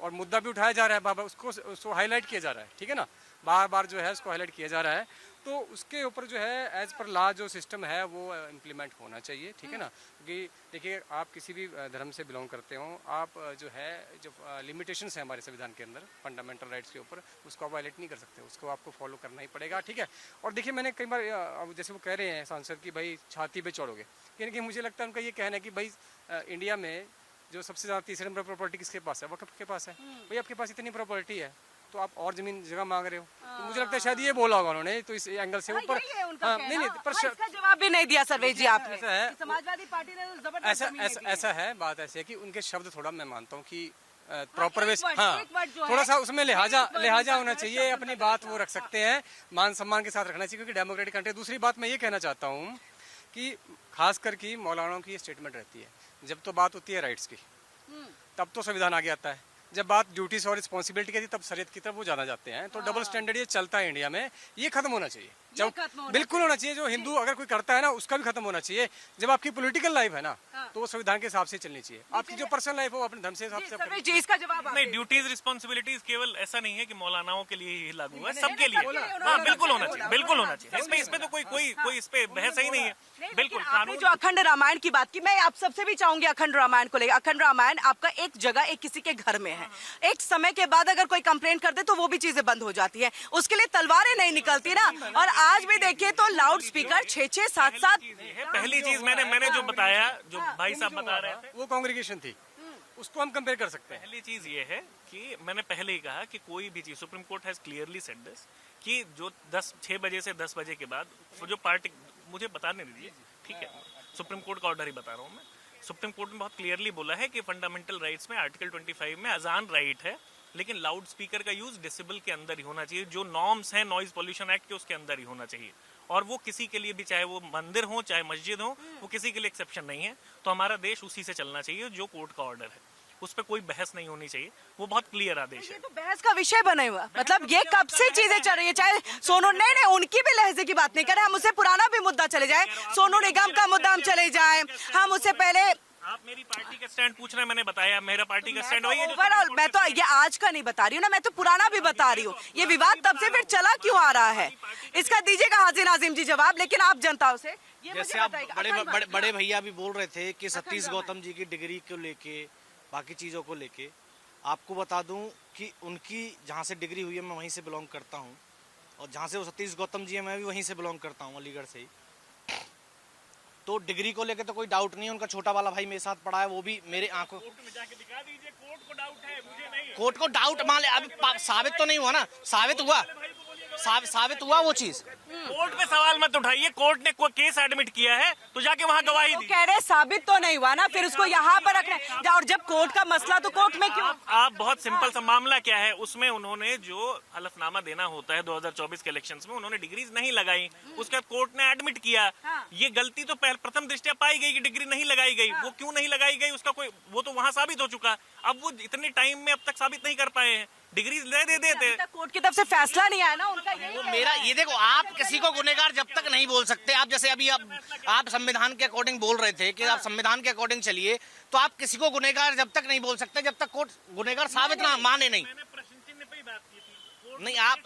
और मुद्दा भी उठाया जा रहा है, बाबा उसको हाईलाइट किया जा रहा है, ठीक है ना। बार बार जो है उसको हाईलाइट किया जा रहा है, तो उसके ऊपर जो है एज पर लॉ जो सिस्टम है वो इम्प्लीमेंट होना चाहिए, ठीक है ना। क्योंकि देखिए आप किसी भी धर्म से बिलोंग करते हो, आप जो है जो लिमिटेशंस है हमारे संविधान के अंदर फंडामेंटल राइट्स के ऊपर, उसको आप वायलेट नहीं कर सकते, उसको आपको फॉलो करना ही पड़ेगा, ठीक है। और देखिए मैंने कई बार अब जैसे वो कह रहे हैं सांसद कि भाई छाती पे चढ़ोगे, यानी कि मुझे लगता है उनका ये कहना है कि भाई इंडिया में जो सबसे ज़्यादा तीसरे नंबर प्रॉपर्टी किसके पास है, वक्फ के पास है। भाई आपके पास इतनी प्रॉपर्टी है तो आप और जमीन जगह मांग रहे हो, तो मुझे लगता है शायद ये बोला होगा उन्होंने, तो इस एंगल से ऊपर नहीं पर इसका जवाब भी नहीं दिया सर्वेश जी आपने। ऐसा है, समाजवादी पार्टी ने तो जबरदस्त ऐसा है, बात ऐसी है कि उनके शब्द थोड़ा मैं मानता हूँ कि प्रॉपर वे, एक वर्ड जो है, थोड़ा सा उसमें लिहाजा होना चाहिए, अपनी बात वो रख सकते हैं, मान सम्मान के साथ रखना चाहिए क्योंकि डेमोक्रेटिक कंट्री। दूसरी बात मैं ये कहना चाहता हूँ कि खासकर की मौलानाओं की ये स्टेटमेंट रहती है, जब तो बात होती है राइट्स की तब तो संविधान आगे आता है, जब बात ड्यूटीज और रिस्पॉन्सिबिलिटी की थी तब शरीयत की तरफ वो जाना जाते हैं। तो डबल स्टैंडर्ड ये चलता है इंडिया में, ये खत्म होना चाहिए, बिल्कुल होना चाहिए। जो हिंदू अगर कोई करता है ना उसका भी खत्म होना चाहिए। जब आपकी पॉलिटिकल लाइफ है ना तो वो संविधान के हिसाब से चलनी चाहिए, आपकी जो पर्सनल लाइफ है वो अपने धर्म से हिसाब से। इसका जवाब नहीं, ड्यूटीज रिस्पॉन्सिबिलिटीज केवल ऐसा नहीं है कि मौलानाओं के लिए ही लागू है, सबके लिए। हाँ बिल्कुल होना चाहिए, बिल्कुल होना चाहिए। इस पे तो कोई इस पे बहस ही नहीं है, बिल्कुल। आपने जो अखंड रामायण की बात की, मैं आप सबसे भी चाहूंगी अखंड रामायण को लेकर। अखंड रामायण आपका एक जगह एक किसी के घर में है, एक समय के बाद अगर कोई कंप्लेंट कर दे तो वो भी चीजें बंद हो जाती है, उसके लिए तलवारें नहीं निकलती ना। और आज भी देखिए तो लाउड स्पीकर 6-6, 7-7। पहली चीज मैंने जो बताया, जो भाई साहब बता रहे थे, वो कांग्रीगेशन थी, उसको हम कंपेयर कर सकते हैं। पहली चीज ये है कि मैंने पहले ही कहा कि कोई भी चीज, supreme court has clearly said this कि जो 6 बजे से 10 बजे के बाद जो पार्टी, मुझे बताने दीजिए, ठीक है, सुप्रीम कोर्ट का ऑर्डर ही बता रहा हूँ मैं। सुप्रीम कोर्ट ने बहुत क्लियरली बोला है कि फंडामेंटल राइट्स में आर्टिकल 25 में अजान राइट है, लेकिन लाउड स्पीकर का यूज डिसेबल के अंदर ही होना चाहिए, जो नॉर्म्स हैं नॉइज पोल्यूशन एक्ट के उसके अंदर ही होना चाहिए। और वो किसी के लिए भी, चाहे वो मंदिर हो चाहे मस्जिद हो, वो किसी के लिए एक्सेप्शन नहीं है। तो हमारा देश उसी से चलना चाहिए जो कोर्ट का ऑर्डर है, उस पर कोई बहस नहीं होनी चाहिए, वो बहुत क्लियर आदेश है। तो बहस का विषय बने हुआ, मतलब ये कब से चीजें चल रही है, चाहे सोनू, नहीं उनकी भी लहजे की बात नहीं करें, हम उससे पुराना भी मुद्दा चले जाए, सोनू निगम का मुद्दा हम चले जाए, हम उससे पहले। आप मेरी पार्टी का स्टैंड पूछ रहे हैं, मैंने बताया मेरा पार्टी का स्टैंड वही है। ओवरऑल मैं तो ये आज का नहीं बता रही हूँ ना, मैं तो पुराना भी बता रही हूँ। ये विवाद तब से फिर चला क्यों आ रहा है, इसका दीजिएगा हाजिर नाजिम जी जवाब, लेकिन आप जनताओं से ये जैसे आप बड़े भैया भी बोल रहे थे कि सतीश गौतम जी की डिग्री को लेके, बाकी चीज़ों को लेके, आपको बता दूं कि उनकी जहाँ से डिग्री हुई है मैं वहीं से बिलोंग करता हूँ, और जहाँ से वो सतीश गौतम जी है मैं भी वहीं से बिलोंग करता हूँ, अलीगढ़ से ही। तो डिग्री को लेके तो कोई डाउट नहीं है, उनका छोटा वाला भाई मेरे साथ पढ़ा है, वो भी मेरे आंखों। कोर्ट को डाउट मान ले, अभी साबित तो नहीं हुआ ना, साबित हुआ वो चीज। कोर्ट पे सवाल मत उठाइए, कोर्ट ने कोई केस एडमिट किया है तो जाके वहाँ गवाही दी। कह रहे साबित तो नहीं हुआ ना, फिर उसको यहाँ पर रखना, और जब कोर्ट का मसला तो कोर्ट में क्यों? आप बहुत सिंपल सा मामला क्या है, उसमें उन्होंने जो हलफनामा देना होता है 2024 के इलेक्शंस में, उन्होंने डिग्रीज नहीं लगाई, उसके बाद कोर्ट ने एडमिट किया। ये गलती तो प्रथम दृष्टया पाई गई कि डिग्री नहीं लगाई गई, वो क्यों नहीं लगाई गई उसका कोई, वो तो वहाँ साबित हो चुका। अब वो इतने टाइम में अब तक साबित नहीं कर पाए हैं, डिग्री दे देते। कोर्ट की तरफ से फैसला नहीं आया ना उनका, वो मेरा ये देखो, आप किसी को गुनहगार जब तक नहीं बोल सकते, आप जैसे अभी आप संविधान के अकॉर्डिंग बोल रहे थे कि आप संविधान के अकॉर्डिंग चलिए, तो आप किसी को गुनहगार जब तक नहीं बोल सकते जब तक कोर्ट गुनहगार साबित ना माने नहीं। नहीं आप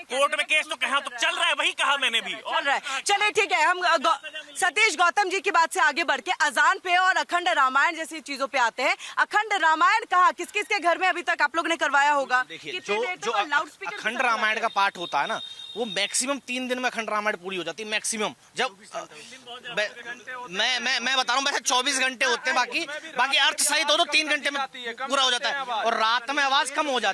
कोर्ट में केस तो कहा तो चल रहा है, वही कहा मैंने भी। चल रहा है, चलिए ठीक है, हम सतीश गौतम जी की बात से आगे बढ़ के अजान पे और अखंड रामायण जैसी चीजों पे आते हैं। अखंड रामायण कहा किस किस के घर में अभी तक आप लोग ने करवाया होगा? देखिए जो अखंड रामायण का पाठ होता है ना, वो मैक्सिमम 3 दिन में अखंड रामायण पूरी हो जाती है मैक्सिमम। जब मैं बता रहा हूँ, वैसे 24 घंटे होते हैं, बाकी अर्थ सहित हो तो 3 घंटे में पूरा हो जाता है, और रात में आवाज कम हो जाती है।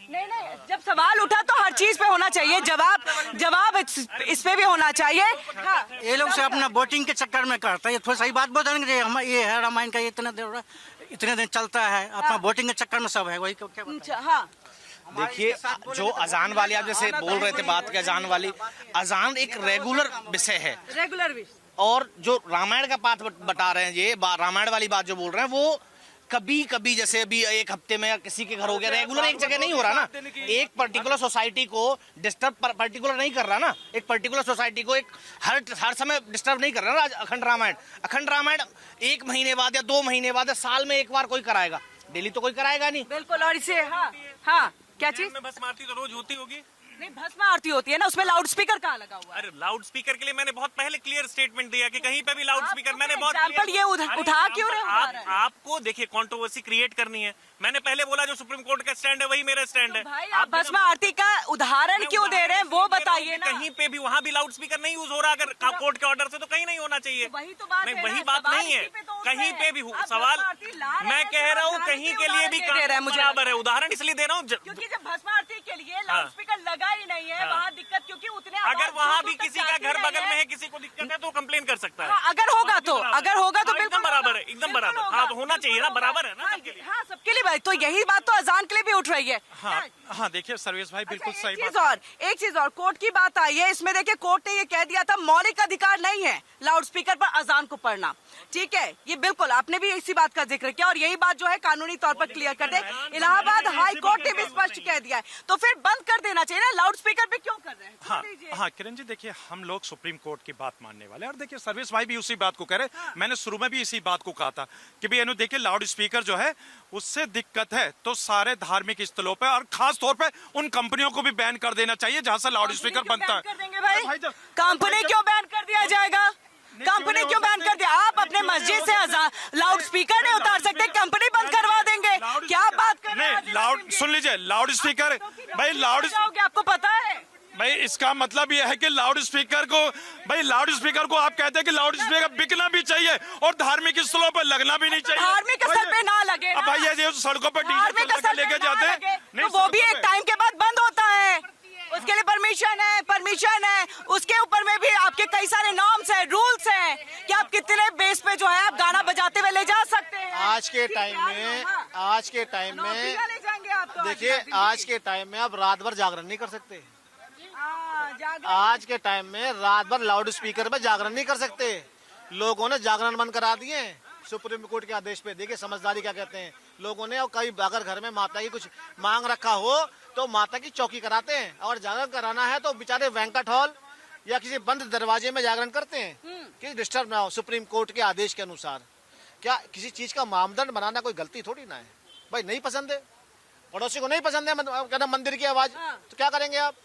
नहीं, जब सवाल उठा तो हर चीज पे होना चाहिए जवाब इस पे भी होना चाहिए। हाँ। ये लोग से अपना वोटिंग के चक्कर में करता है, ये थोड़ी सही बात बताएंगे, हम ये है रामायण का इतने दिन चलता है, अपना वोटिंग के चक्कर में सब है, वही क्या। हाँ देखिए, जो अजान वाली आप जैसे बोल रहे थे बात के, अजान एक रेगुलर विषय है, रेगुलर विषय, और जो रामायण का पाठ बता रहे हैं, ये रामायण वाली बात जो बोल रहे हैं, वो कभी जैसे अभी एक हफ्ते में किसी के घर हो गया, रेगुलर एक जगह नहीं हो रहा ना, एक पर्टिकुलर सोसाइटी को डिस्टर्ब पर्टिकुलर नहीं कर रहा ना, एक पर्टिकुलर सोसाइटी को एक हर समय डिस्टर्ब नहीं कर रहा ना। अखंड रामायण 1 महीने बाद या 2 महीने बाद या साल में एक बार कोई कराएगा, दिल्ली तो कोई कराएगा नहीं। बिल्कुल। और इसे हाँ हाँ क्या चीज में भस्म आरती तो रोज होती होगी। नहीं, भस्म आरती होती है ना, उसमें लाउड स्पीकर कहाँ लगा हुआ है? अरे लाउड स्पीकर के लिए मैंने बहुत पहले क्लियर स्टेटमेंट दिया कि कहीं पे भी लाउड स्पीकर मैंने बहुत एग्जाम्पल ये उठा क्यों रहे हो? आपको देखिए कंट्रोवर्सी क्रिएट करनी है। मैंने पहले बोला जो सुप्रीम कोर्ट का स्टैंड है वही मेरा स्टैंड है। भाई आप भस्म आरती का उदाहरण क्यों दे रहे हैं वो बताइए ना। कहीं पे भी वहाँ भी लाउड स्पीकर नहीं यूज हो रहा अगर कोर्ट के ऑर्डर से, तो कहीं नहीं होना चाहिए। वही तो बात नहीं, है वही ना, बात सवाल नहीं है। इसी पे तो उठ कहीं रहे पे हैं। भी आप सवाल भस्म आरती ला रहे मैं हैं, कह रहा हूँ तो कहीं उदाहरण के लिए भी क्यों दे रहे हैं मुझे बराबर है। उदाहरण इसलिए दे रहा हूँ क्योंकि जब भस्म आरती के लिए लाउड स्पीकर लगा ही नहीं है वहाँ दिक्कत, क्योंकि उतने अगर वहाँ भी किसी का घर बगल में है, किसी को दिक्कत है तो कंप्लेन कर सकता है। अगर होगा तो एकदम बराबर है, एकदम बराबर। हाँ तो होना चाहिए ना, बराबर है ना सबके लिए। हाँ सबके लिए भाई। तो यही बात तो अजान के लिए भी उठ रही है। हाँ देखिए सर्वेश भाई बिल्कुल अच्छा, सही एक चीज और कोर्ट की बात आई है इसमें। देखिए कोर्ट ने ये कह दिया था मौलिक अधिकार नहीं है लाउड स्पीकर पर अजान को पढ़ना। ठीक है, ये बिल्कुल आपने भी इसी बात का जिक्र किया और यही बात जो है कानूनी तौर पर क्लियर कर दे। इलाहाबाद हाई कोर्ट ने भी स्पष्ट कह दिया है, तो फिर बंद कर देना चाहिए ना, लाउड स्पीकर पे क्यों कर रहे हैं? हाँ किरण जी देखिए हम लोग सुप्रीम कोर्ट की बात मानने वाले हैं और देखिए सर्विस भाई भी उसी बात को कह रहे। मैंने शुरू में भी इसी बात को कहा था कि भाई देखिए लाउड स्पीकर जो है उससे दिक्कत है तो सारे धार्मिक स्थलों पे और खास तौर पे उन कंपनियों को भी बैन कर देना चाहिए जहां से लाउड स्पीकर बनता है। कंपनी क्यों बैन कर दिया जाएगा? कंपनी क्यों बैन कर दिया? आप अपने मस्जिद से लाउड स्पीकर नहीं उतार सकते, कंपनी बंद करवा देंगे? क्या बात कर रहे हैं? नहीं लाउड सुन लीजिए, लाउड स्पीकर भाई लाउड आपको पता है भाई इसका मतलब यह है कि लाउड स्पीकर को आप कहते हैं कि लाउड स्पीकर बिकना भी चाहिए और धार्मिक स्थलों पर लगना भी नहीं चाहिए। धार्मिक स्थल पे ना लगे अब भाई ये सड़कों पर डीजे लेके जाते हैं तो वो भी एक टाइम के बाद बंद होता है, उसके लिए परमिशन है। उसके ऊपर में भी आपके कई सारे नॉर्म्स हैं, रूल्स हैं कि आप कितने बेस पे जो है आप गाना बजाते हुए ले जा सकते हैं। आज के टाइम में देखिए आज के टाइम में आप रात भर जागरण नहीं कर सकते। आज के टाइम में रात भर लाउड स्पीकर में जागरण नहीं कर सकते। लोगों ने जागरण बंद करा दिए हैं सुप्रीम कोर्ट के आदेश पे। देखिए समझदारी क्या कहते हैं लोगों ने। और कई अगर घर में माता की कुछ मांग रखा हो तो माता की चौकी कराते हैं, और जागरण कराना है तो बेचारे बैंक्वेट हॉल या किसी बंद दरवाजे में जागरण करते हैं कि डिस्टर्ब ना हो सुप्रीम कोर्ट के आदेश के अनुसार। क्या किसी चीज का मापदंड बनाना कोई गलती थोड़ी ना है भाई। नहीं पसंद है, पड़ोसी को नहीं पसंद है मंदिर की आवाज, तो क्या करेंगे आप?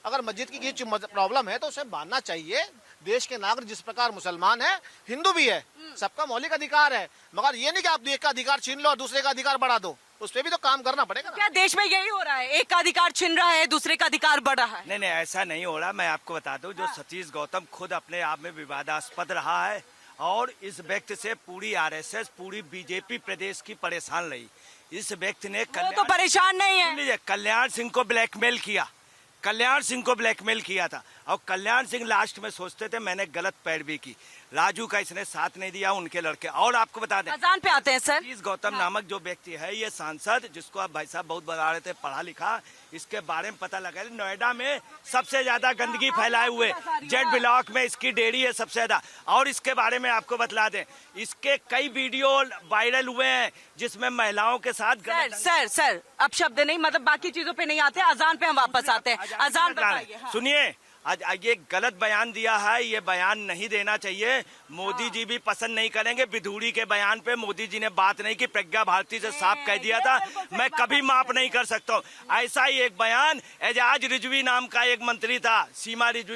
अगर मस्जिद की किसी प्रॉब्लम है तो उसे मानना चाहिए। देश के नागरिक जिस प्रकार मुसलमान है हिंदू भी है, सबका मौलिक अधिकार है, मगर ये नहीं कि आप एक का अधिकार छीन लो और दूसरे का अधिकार बढ़ा दो। उस पर भी तो काम करना पड़ेगा ना। क्या देश में यही हो रहा है? एक का अधिकार छिन रहा है, दूसरे का अधिकार बढ़ रहा है? नहीं ऐसा नहीं हो रहा। मैं आपको बता दूं जो सतीश गौतम खुद अपने आप में विवादास्पद रहा है और इस व्यक्ति से पूरी आरएसएस पूरी बीजेपी प्रदेश की परेशान रही। इस व्यक्ति ने तो परेशान नहीं है, कल्याण सिंह को ब्लैकमेल किया था और कल्याण सिंह लास्ट में सोचते थे मैंने गलत पैरवी की। राजू का इसने साथ नहीं दिया, उनके लड़के। और आपको बता दें अजान पे आते हैं सर, इस गौतम नामक जो व्यक्ति है ये सांसद जिसको आप भाई साहब बहुत बता रहे थे पढ़ा लिखा, इसके बारे में पता लगा नोएडा में सबसे ज्यादा गंदगी फैलाए हुए जेड ब्लॉक में इसकी डेयरी है सबसे ज्यादा। और इसके बारे में आपको बतला दें इसके कई वीडियो वायरल हुए हैं जिसमें महिलाओं के साथ सर अब शब्द नहीं, मतलब बाकी चीजों पे नहीं आते, अजान पे हम वापस आते हैं। अजान बताइए। सुनिए आज ये गलत बयान दिया है, ये बयान नहीं देना चाहिए। मोदी जी भी पसंद नहीं करेंगे। विधूड़ी के बयान पे मोदी जी ने बात नहीं की, प्रज्ञा भारती से साफ कह दिया था मैं कभी माफ नहीं कर सकता हूँ। ऐसा ही एक बयान एजाज रिजवी नाम का एक मंत्री था,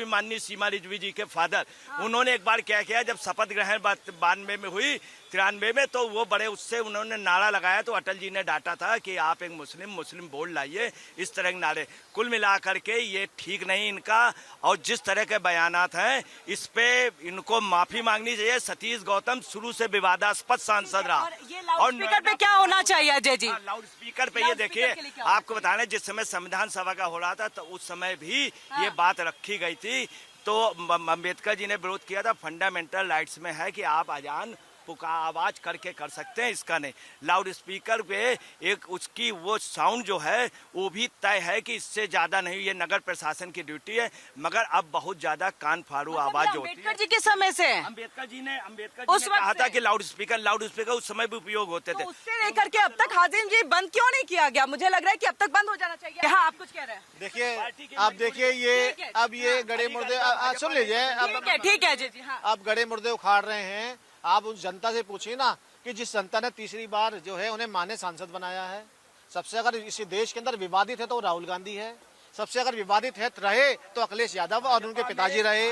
माननीय सीमा रिजवी जी के फादर, उन्होंने एक बार क्या किया जब शपथ ग्रहण 92 में हुई 93 में, तो वो बड़े उससे उन्होंने नारा लगाया तो अटल जी ने डांटा था कि आप एक मुस्लिम बोर्ड लाइए, इस तरह के नारे। कुल मिलाकर के ये ठीक नहीं इनका, और जिस तरह के बयानात हैं इस पे इनको माफी मांगनी चाहिए। सतीश गौतम शुरू से विवादास्पद सांसद रहा। और स्पीकर पे क्या होना चाहिए अजय जी? लाउड स्पीकर पे ये देखिए आपको बता रहे जिस समय संविधान सभा का हो रहा था तो उस समय भी ये बात रखी गई थी, तो अम्बेडकर जी ने विरोध किया था। फंडामेंटल राइट्स में है कि आप अजान आवाज करके कर सकते हैं, इसका नहीं। लाउड स्पीकर पे एक उसकी वो साउंड जो है वो भी तय है कि इससे ज्यादा नहीं, ये नगर प्रशासन की ड्यूटी है, मगर अब बहुत ज्यादा कान फाड़ू आवाज जो होती है। अम्बेडकर जी के समय से अम्बेडकर जी ने कहा था कि लाउड स्पीकर उस समय भी उपयोग होते थे। उससे लेकर के अब तक हाजिम जी बंद क्यों नहीं किया गया? मुझे लग रहा है कि अब तक बंद हो जाना चाहिए। हाँ आप कुछ कह रहे हैं? देखिए आप देखिए ये अब ये गड़े मुर्दे सुन लीजिए। ठीक है अजय जी। आप गड़े मुर्दे उखाड़ रहे हैं, आप उस जनता से पूछिए ना कि जिस जनता ने तीसरी बार जो है उन्हें मान्य सांसद बनाया है, सबसे अगर इस देश के अंदर विवादित है तो राहुल गांधी है, सबसे अगर विवादित है रहे तो अखिलेश यादव और उनके पिताजी रहे।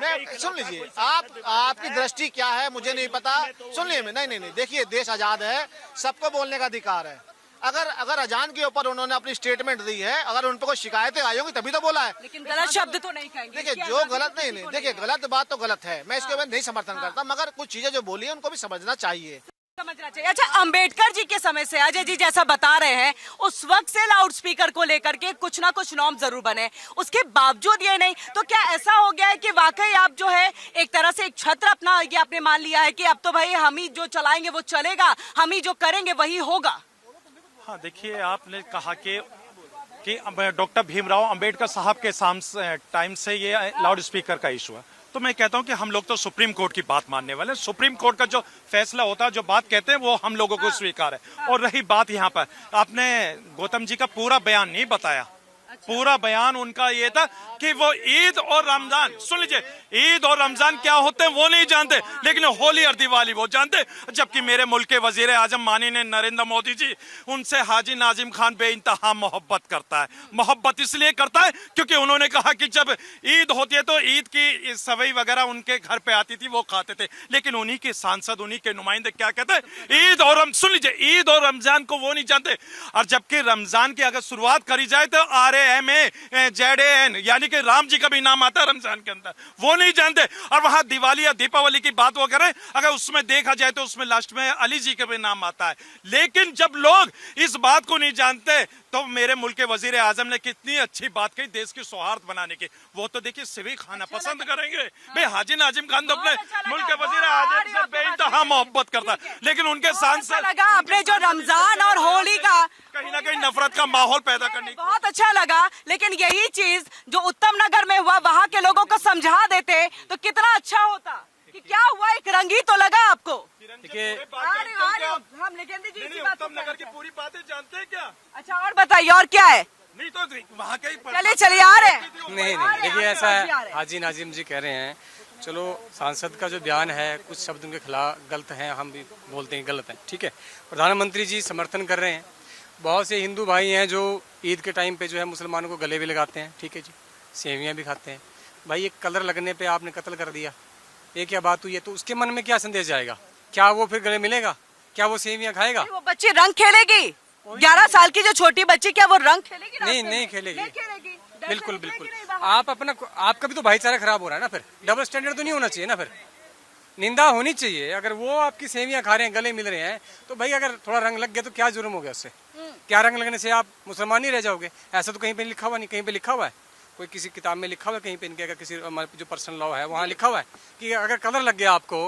मैं सुन लीजिए, आपकी दृष्टि क्या है मुझे नहीं पता, सुन लीजिए। नहीं, देखिए देश आजाद है, सबको बोलने का अधिकार है। अगर अजान के ऊपर उन्होंने अपनी स्टेटमेंट दी है, अगर उन पर कोई शिकायतें आई होंगी तभी तो बोला है। लेकिन गलत शब्द तो नहीं कहेंगे। देखिए जो गलत नहीं, देखिए गलत बात तो गलत है, मैं इसके बाद नहीं समर्थन करता, मगर कुछ चीजें जो बोली है उनको भी समझना चाहिए। समझना चाहिए। अच्छा, अंबेडकर जी के समय से अजय जी जैसा बता रहे हैं, उस वक्त से लाउड स्पीकर को लेकर के कुछ ना कुछ नॉर्म जरूर बने, उसके बावजूद ये नहीं, तो क्या ऐसा हो गया है कि वाकई आप जो है एक तरह से एक छत्र अपना ये आपने मान लिया है कि अब तो भाई हम ही जो चलाएंगे वो चलेगा, हम ही जो करेंगे वही होगा? हाँ, देखिए आपने कहा कि डॉक्टर भीमराव अंबेडकर साहब के टाइम से ये लाउड स्पीकर का इशू है, तो मैं कहता हूं कि हम लोग तो सुप्रीम कोर्ट की बात मानने वाले हैं। सुप्रीम कोर्ट का जो फैसला होता है, जो बात कहते हैं, वो हम लोगों को स्वीकार है। और रही बात यहाँ पर, आपने गौतम जी का पूरा बयान नहीं बताया। पूरा बयान उनका ये था कि वो ईद और रमजान, सुन लीजिए, ईद और रमजान क्या होते हैं वो नहीं जानते, लेकिन होली और दिवाली वो जानते। जबकि मेरे मुल्क के वजीर आजम माननीय नरेंद्र मोदी जी, उनसे हाजी नाजिम खान बेइंतहा मोहब्बत करता है। मोहब्बत इसलिए करता है क्योंकि उन्होंने कहा कि जब ईद होती है तो ईद की सवई वगैरह उनके घर पे आती थी, वो खाते थे। लेकिन उन्हीं के सांसद, उन्हीं के नुमाइंदे क्या कहते हैं, ईद और सुन लीजिए, ईद और रमजान को वो नहीं जानते। और जबकि रमजान की अगर शुरुआत करी जाए तो RAMAZAN यानी कि राम जी का भी नाम आता है रमजान के अंदर, वो नहीं जानते। और वहां दिवाली या दीपावली की बात वो करें, अगर उसमें देखा जाए तो उसमें लास्ट में अली जी का भी नाम आता है। लेकिन जब लोग इस बात को नहीं जानते, तो मेरे मुल्क के वजीर आजम ने कितनी अच्छी बात कही देश की सौहार्द बनाने की, वो तो देखिए सेवी खाना पसंद करेंगे। भाई हाजी नाजिम खान तो अपने मुल्क के वजीर आजम से बेइंतहा मोहब्बत करता है, लेकिन उनके सांसद लगा आपने जो रमजान और होली का कहीं ना कहीं नफरत का माहौल पैदा करने की, बहुत अच्छा लगा। लेकिन यही चीज जो उत्तम नगर में हुआ, वहाँ के लोगों को समझा देते तो कितना अच्छा होता। कि क्या हुआ, एक रंगी तो लगा आपको? देखिए, हम लेजेंडी जी की बात उत्तम नगर की पूरी बातें जानते हैं क्या? अच्छा, और बताइए और क्या है? नहीं तो वहाँ के चलिए आ रहे हैं। नहीं, देखिए ऐसा है, हाजी नाजिम जी कह रहे हैं, चलो सांसद का जो बयान है कुछ शब्द उनके खिलाफ गलत हैं, हम भी बोलते हैं गलत है, ठीक है। प्रधानमंत्री जी समर्थन कर रहे हैं। बहुत से हिंदू भाई हैं जो ईद के टाइम पे जो है मुसलमानों को गले भी लगाते हैं, ठीक है जी, सेवियाँ भी खाते हैं। भाई एक कलर लगने पे आपने कत्ल कर दिया, ये क्या बात हुई है? तो उसके मन में क्या संदेश जाएगा? क्या वो फिर गले मिलेगा? क्या वो सेवियाँ खाएगा? वो बच्ची रंग खेलेगी? 11 साल की जो छोटी बच्ची, क्या वो रंग खेलेगी? नहीं खेलेगी। बिल्कुल बिल्कुल। आप अपना, आपका भी तो भाईचारा खराब हो रहा है ना, फिर डबल स्टैंडर्ड तो नहीं होना चाहिए ना, फिर निंदा होनी चाहिए। अगर वो आपकी सेवियां खा रहे हैं, गले मिल रहे हैं, तो भाई अगर थोड़ा रंग लग गया तो क्या जुर्म हो गया उससे? क्या रंग लगने से आप मुसलमान नहीं रह जाओगे? ऐसा तो कहीं पे लिखा हुआ नहीं, कहीं पे लिखा हुआ है, कोई किसी किताब में लिखा हुआ है, कहीं पे इनके अगर किसी जो पर्सनल लॉ है वहाँ लिखा हुआ है कि अगर कलर लग गया आपको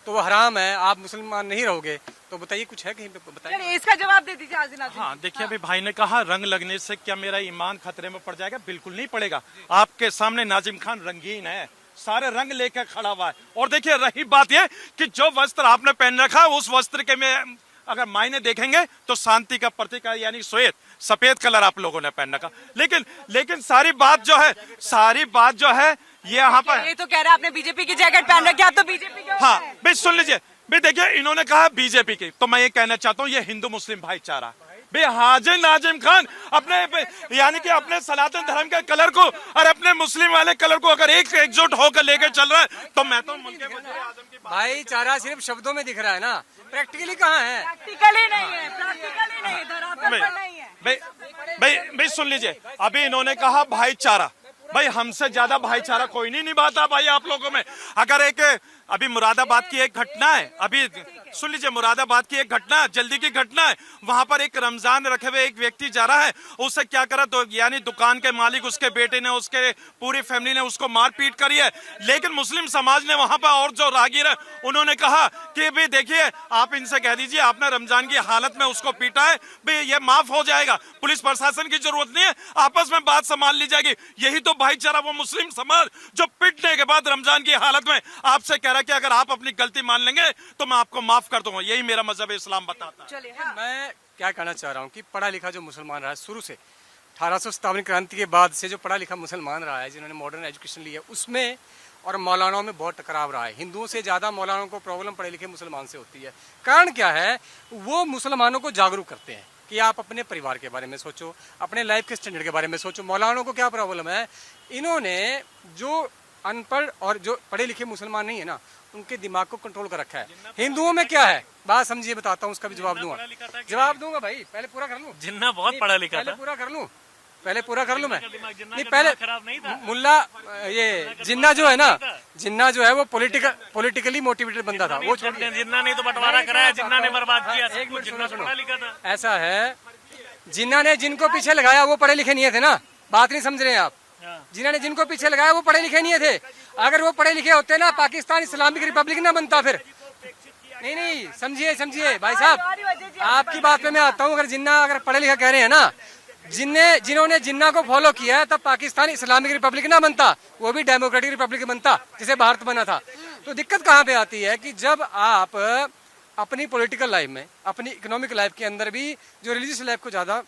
तो वो हराम है, आप मुसलमान नहीं रहोगे। तो बताइए कुछ है कहीं पे, बताइए। इसका जवाब दे दीजिए हाजी नाजिम। हाँ, देखिए अभी भाई ने कहा रंग लगने से क्या मेरा ईमान खतरे में पड़ जाएगा? बिल्कुल नहीं पड़ेगा। आपके सामने नाजिम खान रंगीन है, सारे रंग लेकर खड़ा हुआ है। और देखिए रही बात यह कि जो वस्त्र आपने पहन रखा, उस वस्त्र के में अगर मायने देखेंगे तो शांति का प्रतीक है, यानी श्वेत सफेद कलर आप लोगों ने पहन रखा। लेकिन सारी बात जो है ये यहाँ पर, ये तो कह रहे हैं आपने बीजेपी की जैकेट पहन रखी, आप तो बीजेपी के। हाँ भाई सुन लीजिए, भाई देखिए इन्होंने कहा बीजेपी की, तो मैं ये कहना चाहता हूँ ये हिंदू मुस्लिम भाईचारा। भाई हाजी नाजिम खान अपने यानी कि अपने सनातन धर्म के कलर को और अपने मुस्लिम वाले कलर को अगर एकजुट होकर लेकर चल रहा है, तो मैं तो मुल्क के वज़ीर आज़म की भाईचारा सिर्फ शब्दों में दिख रहा है ना, प्रैक्टिकली कहाँ है? प्रैक्टिकली नहीं है, प्रैक्टिकली नहीं है, धरातल पर नहीं है। भाई सुन लीजिए, अभी इन्होंने कहा भाईचारा। भाई हमसे ज्यादा भाईचारा कोई नहीं निभाता भाई आप लोगों में। अगर अभी मुरादाबाद की एक घटना है, अभी सुन लीजिए, मुरादाबाद की एक घटना, जल्दी की घटना है, वहां पर एक रमजान रखे हुए एक व्यक्ति जा रहा है, उसे क्या करा तो यानी दुकान के मालिक, उसके बेटे ने, उसके पूरी फैमिली ने उसको मारपीट करी है। लेकिन मुस्लिम समाज ने वहां पर, और जो राहगीर है उन्होंने कहा कि भाई देखिए आप इनसे कह दीजिए आपने रमजान की हालत में उसको पीटा है, भाई ये माफ हो जाएगा, पुलिस प्रशासन की जरूरत नहीं है, आपस में बात संभाल ली जाएगी। यही तो भाईचारा, वो मुस्लिम समाज जो पिटने के बाद रमजान की हालत में आपसे कह रहा है कि अगर आप अपनी गलती मान लेंगे तो मैं आपको माफ कर दूंगा। यही मेरा मजहब इस्लाम बताता है। मैं क्या कहना चाह रहा हूँ कि पढ़ा लिखा जो मुसलमान रहा है शुरू से, 1857 क्रांति के बाद से जो पढ़ा लिखा मुसलमान रहा है, जिन्होंने मॉडर्न एजुकेशन ली है, उसमें और मौलानाओं में बहुत टकराव रहा है। हिंदुओं से ज़्यादा मौलानाओं को प्रॉब्लम पढ़े लिखे मुसलमान से होती है। कारण क्या है? वो मुसलमानों को जागरूक करते हैं कि आप अपने परिवार के बारे में सोचो, अपने लाइफ के स्टैंडर्ड के बारे में सोचो। मौलानाओं को क्या प्रॉब्लम है? इन्होंने जो अनपढ़ और जो पढ़े लिखे मुसलमान नहीं है ना, उनके दिमाग को कंट्रोल कर रखा है। हिंदुओं में क्या है, बात समझिए, बताता हूँ, उसका भी जवाब दूंगा भाई, पहले पूरा कर लूँ। जिन्ना बहुत पढ़ा लिखा था, पहले पूरा कर लूँ मैं। नहीं, पहले मुल्ला ये जिन्ना जो है ना, जिन्ना जो है वो पॉलिटिकली मोटिवेटेड बंदा था। वो जिन्ना नहीं तो बंटवारा कराया, जिन्ना ने बर्बाद किया। एक मिनट सुनो, लिखा था। ऐसा है, जिन्ना ने जिनको पीछे लगाया वो पढ़े लिखे नहीं थे ना, बात नहीं समझ रहे हैं आप। जिन्होंने जिनको पीछे लगाया वो पढ़े लिखे नहीं थे। अगर वो पढ़े लिखे होते ना, पाकिस्तान इस्लामिक रिपब्लिक ना बनता फिर। नहीं, समझिए भाई साहब, आपकी बात पे मैं आता हूँ। अगर जिन्ना अगर पढ़े लिखा कह रहे हैं ना, जिन्होंने जिन्ना को फॉलो किया है, तब पाकिस्तान इस्लामिक रिपब्लिक ना बनता, वो भी डेमोक्रेटिक रिपब्लिक बनता जिसे भारत बना था। तो दिक्कत कहाँ पे आती है कि जब आप अपनी पॉलिटिकल लाइफ में, अपनी इकोनॉमिक लाइफ के अंदर भी जो रिलीजियस लाइफ को ज्यादा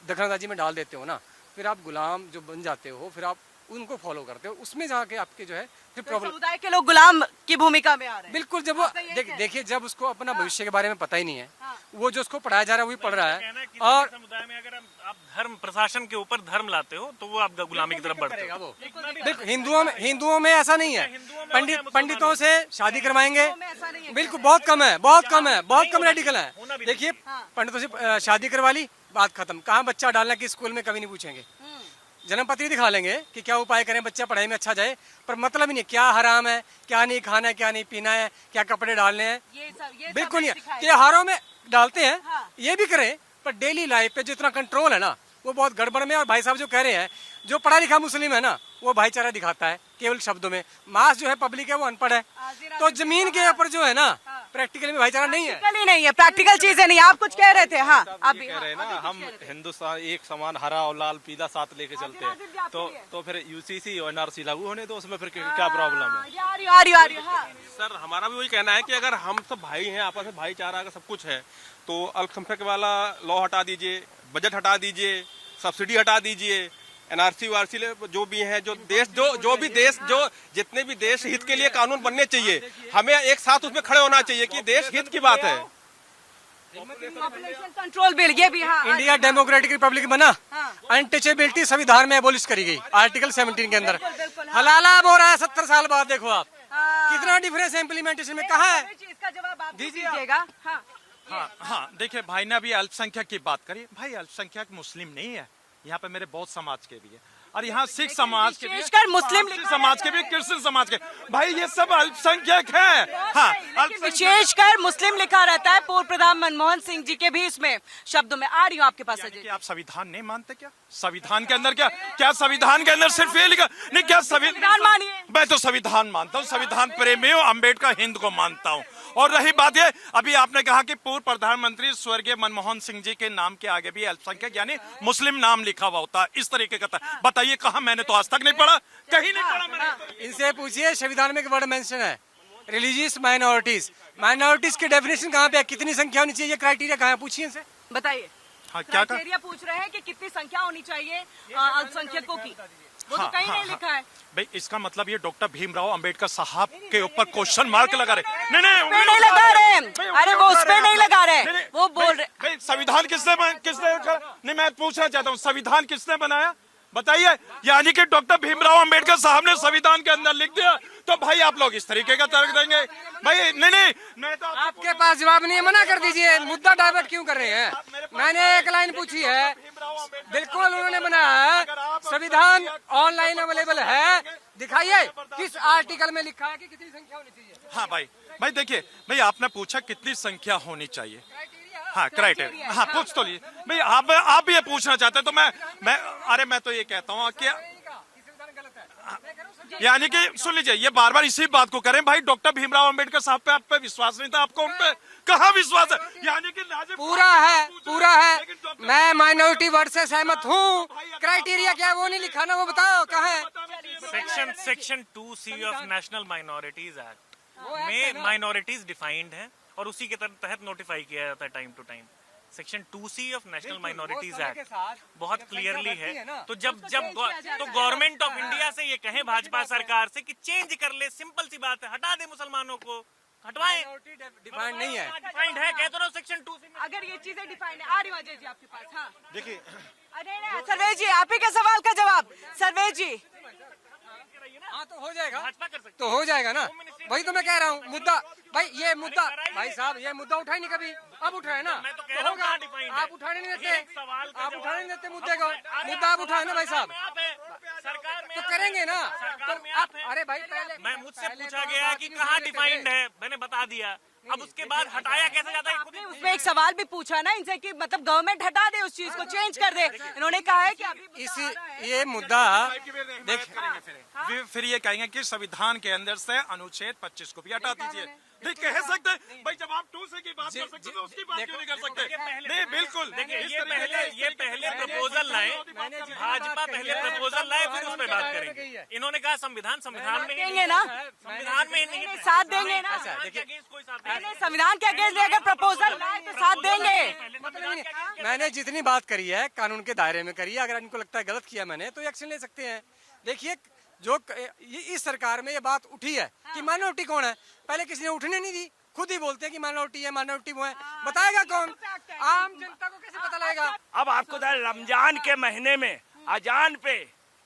दखलंदाजी में डाल देते हो ना, फिर आप गुलाम जो बन जाते हो, फिर आप उनको फॉलो करते हो, उसमें जाके आपके जो है फिर प्रॉब्लम। समुदाय के लोग गुलाम की भूमिका में आ रहे हैं। बिल्कुल, जब वो देखिए, जब उसको अपना भविष्य के बारे में पता ही नहीं है, वो जो उसको पढ़ाया जा रहा है वही पढ़ रहा है। और समुदाय में अगर आप धर्म प्रशासन के ऊपर धर्म लाते हो तो वो आप गुलामी की तरफ बढ़ते हो। देखो, हिंदुओं में ऐसा नहीं है। पंडितों से शादी करवाएंगे, बिल्कुल बहुत कम रेडिकल है। देखिए, पंडितों से शादी करवा ली, बात खत्म। कहाँ बच्चा डालना कि स्कूल में कभी नहीं पूछेंगे। जन्मपत्री दिखा लेंगे कि क्या उपाय करें बच्चा पढ़ाई में अच्छा जाए, पर मतलब ही नहीं क्या हराम है, क्या नहीं खाना है, क्या नहीं पीना है, क्या कपड़े डालने हैं, बिल्कुल नहीं है। त्योहारों में डालते हैं, ये भी करें, पर डेली लाइफ पे जितना कंट्रोल है ना, वो बहुत गड़बड़ में। और भाई साहब जो कह रहे हैं, जो पढ़ा लिखा मुस्लिम है ना, वो भाईचारा दिखाता है केवल शब्दों में। मास जो है पब्लिक है वो अनपढ़ है। तो जमीन के ऊपर जो है ना, प्रैक्टिकली में भाईचारा नहीं है, प्रैक्टिकल चीजें नहीं। आप कुछ कह रहे थे? हाँ, आप कह रहे हैं ना, हम हिंदुस्तान एक समान हरा और लाल पीला साथ लेके चलते हैं, तो फिर यूसीसी और एनआरसी लागू होने, तो उसमें फिर क्या प्रॉब्लम है? सर, हमारा भी वही कहना है कि अगर हम सब भाई हैं, आपस में भाईचारा का सब कुछ है, तो अल्पसंख्यक वाला लॉ हटा दीजिए, बजट हटा दीजिए, सब्सिडी हटा दीजिए, एनआरसी वारसी जो भी है, जो जितने भी देश हित के लिए कानून बनने चाहिए, हमें एक साथ उसमें खड़े होना चाहिए कि देश हित की बात है। पॉपुलेशन कंट्रोल बिल, ये भी हाँ। इंडिया डेमोक्रेटिक रिपब्लिक बना, अनटचेबिलिटी संविधान में एबोलिश करी गई आर्टिकल 17 के अंदर। हलाला हो रहा है 70 साल बाद। देखो आप कितना डिफरेंस है इम्प्लीमेंटेशन में, कहाँ है? इसका जवाब आप दीजिएगा। हाँ, देखिए, भाई ने अभी अल्पसंख्यक की बात करी। भाई, अल्पसंख्यक मुस्लिम नहीं है, यहाँ पे मेरे बहुत समाज के भी है, और यहाँ सिख समाज के भी, मुस्लिम समाज के भी, क्रिश्चियन समाज के। भाई, ये सब अल्पसंख्यक हैं। हाँ, विशेषकर मुस्लिम लिखा रहता है। पूर्व प्रधान मनमोहन सिंह जी के भी इसमें शब्दों में। आ रही हूँ आपके पास। कि आप संविधान नहीं मानते क्या? संविधान के अंदर क्या संविधान के अंदर सिर्फ ये लिखा नहीं? क्या संविधान मानिए? मैं तो संविधान मानता हूँ, संविधान प्रेमी हूँ, अम्बेडकर हिंद को मानता हूँ। और रही बात ये, अभी आपने कहा कि पूर्व प्रधानमंत्री स्वर्गीय मनमोहन सिंह जी के नाम के आगे भी अल्पसंख्यक यानी मुस्लिम नाम लिखा हुआ होता है, इस तरीके का था। बताइए कहाँ? मैंने तो आज तक नहीं पढ़ा, कहीं नहीं पढ़ा मैंने। इनसे पूछिए, संविधान में वर्ड मेंशन है रिलीजियस माइनॉरिटीज। माइनॉरिटीज की डेफिनेशन कहाँ पे है? कितनी संख्या होनी चाहिए? क्राइटेरिया कहाँ है? पूछिए इनसे, बताइए। हाँ, क्या क्राइटेरिया पूछ रहे हैं कि कितनी संख्या होनी चाहिए अल्पसंख्यकों की, वो तो कहीं नहीं लिखा है। भाई, इसका मतलब ये डॉक्टर भीमराव अंबेडकर साहब के ऊपर क्वेश्चन मार्क लगा रहे? नहीं, नहीं लगा रहे। अरे वो उस पे नहीं लगा रहे, वो बोल रहे। भाई, संविधान किसने नहीं, मैं पूछना चाहता हूँ, संविधान किसने बनाया? बताइए। यानी कि डॉक्टर भीमराव अंबेडकर साहब ने संविधान के अंदर लिख दिया, तो भाई आप लोग इस तरीके का तर्क देंगे? भाई नहीं, मैं तो आपके पास जवाब नहीं है, मना कर दीजिए। मुद्दा डाइवर्ट क्यों कर रहे हैं? मैंने एक लाइन पूछी है, बिल्कुल उन्होंने बनाया है। संविधान ऑनलाइन अवेलेबल है, दिखाइए किस आर्टिकल में लिखा है कि कितनी संख्या होनी चाहिए। हाँ भाई देखिए, भाई आपने पूछा कितनी संख्या होनी चाहिए। हाँ, क्राइटेरिया, हाँ पूछ तो लीजिए भाई। आप भी ये पूछना चाहते हैं तो मैं तो ये कहता हूँ कि यानी कि सुन लीजिए, ये बार बार इसी बात को करें। भाई, डॉक्टर भीमराव अंबेडकर साहब पे आप पे विश्वास नहीं था, आपको उन पे कहाँ विश्वास है? यानी कि पूरा है। मैं माइनॉरिटी वर्ड से सहमत हूँ। क्राइटेरिया क्या है वो नहीं लिखा ना, वो बताओ कहाँ है? Section 2C of national minorities act में माइनॉरिटीज डिफाइंड है और उसी के तहत नोटिफाई किया जाता है time to time. Section 2C of national minorities act बहुत क्लियरली है। तो जब तो गवर्नमेंट ऑफ इंडिया से ये कहें भाजपा सरकार से कि चेंज कर ले, सिंपल सी बात है, हटा दे मुसलमानों को, हटवाएं। डिफाइंड नहीं है, डिफाइंड है, कहते रहो सेक्शन 2C में। अगर ये चीजें डिफाइंड है, आ रही हूँ अजय जी आपके पास। हाँ देखिए, अरे सर्वेश जी, आप ही के सवाल का जवाब सर्वेश जी। हाँ तो हो जाएगा, भाजपा कर सकती तो हो जाएगा ना, वही तो मैं कह रहा हूँ। मुद्दा भाई, ये मुद्दा भाई साहब, ये मुद्दा उठाए नहीं कभी, अब उठाए ना, मैं तो कह तो रहा हूँ होगा। डिफाइंड है। आप उठाने नहीं एक देते, सवाल का आप जवाब- उठाने नहीं देते मुद्दे को, मुद्दा आप उठाए ना भाई साहब, सरकार में तो आप करेंगे ना। सरकार में तो आप हैं। अरे भाई पहले मैं मुझसे पहले पूछा तो गया बात कि ही नहीं कहाँ उठा लेते डिफाइंड थे। है, मैंने बता दिया। अब उसके बाद हटाया कैसे जाता है? आपने उसमें एक सवाल भी पूछा ना इनसे कि मतलब गवर्नमेंट हटा दे उस चीज को, चेंज कर दे। इन्होंने कहा है कि अभी इसी ये मुद्दा देख, फिर ये कहेंगे कि संविधान के अंदर से अनुच्छेद 25 को भी हटा दीजिए। नहीं कह सकते भाई, जब आप 2C की बात कर सकते तो उसकी बात क्यों नहीं कर सकते? नहीं बिल्कुल, देखिए ये पहले प्रपोजल लाए, भाजपा पहले प्रपोजल लाए, फिर उस पर बात करेंगे। इन्होंने कहा संविधान में देंगे ना, संविधान में नहीं, साथ देंगे ना। कोई साथ नहीं, संविधान के अगेंस्ट अगर प्रपोजल लाए तो साथ देंगे। मैंने जितनी बात करी है कानून के दायरे में करी है, अगर इनको लगता है गलत किया मैंने तो एक्शन ले सकते हैं। देखिए जो ये इस सरकार में ये बात उठी है कि माइनॉरिटी कौन है, पहले किसी ने उठने नहीं दी, खुद ही बोलते हैं कि माइनॉरिटी है, माइनॉरिटी वो है, बताएगा कौन? आम जनता को कैसे पता लगेगा? अब आपको रमजान के महीने में अजान पे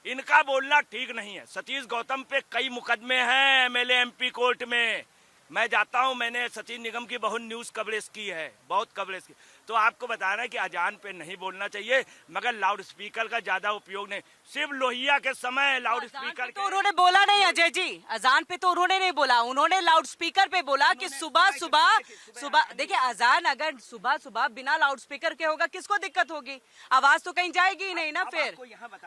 इनका बोलना ठीक नहीं है। सतीश गौतम पे कई मुकदमे हैं एमएलए एमपी कोर्ट में। मैं जाता हूं, मैंने सचिन निगम की बहुत न्यूज कवरेज की है, बहुत कवरेज की। तो आपको बताना है कि अजान पे नहीं बोलना चाहिए, मगर लाउड स्पीकर का ज्यादा उपयोग नहीं। सिर्फ लोहिया के समय लाउड स्पीकर तो उन्होंने बोला नहीं अजय जी, अजान पे तो उन्होंने नहीं बोला, उन्होंने लाउड स्पीकर पे बोला कि सुबह देखिए अजान अगर सुबह बिना लाउड स्पीकर के होगा किसको दिक्कत होगी? आवाज तो कहीं जाएगी ही नहीं ना फिर।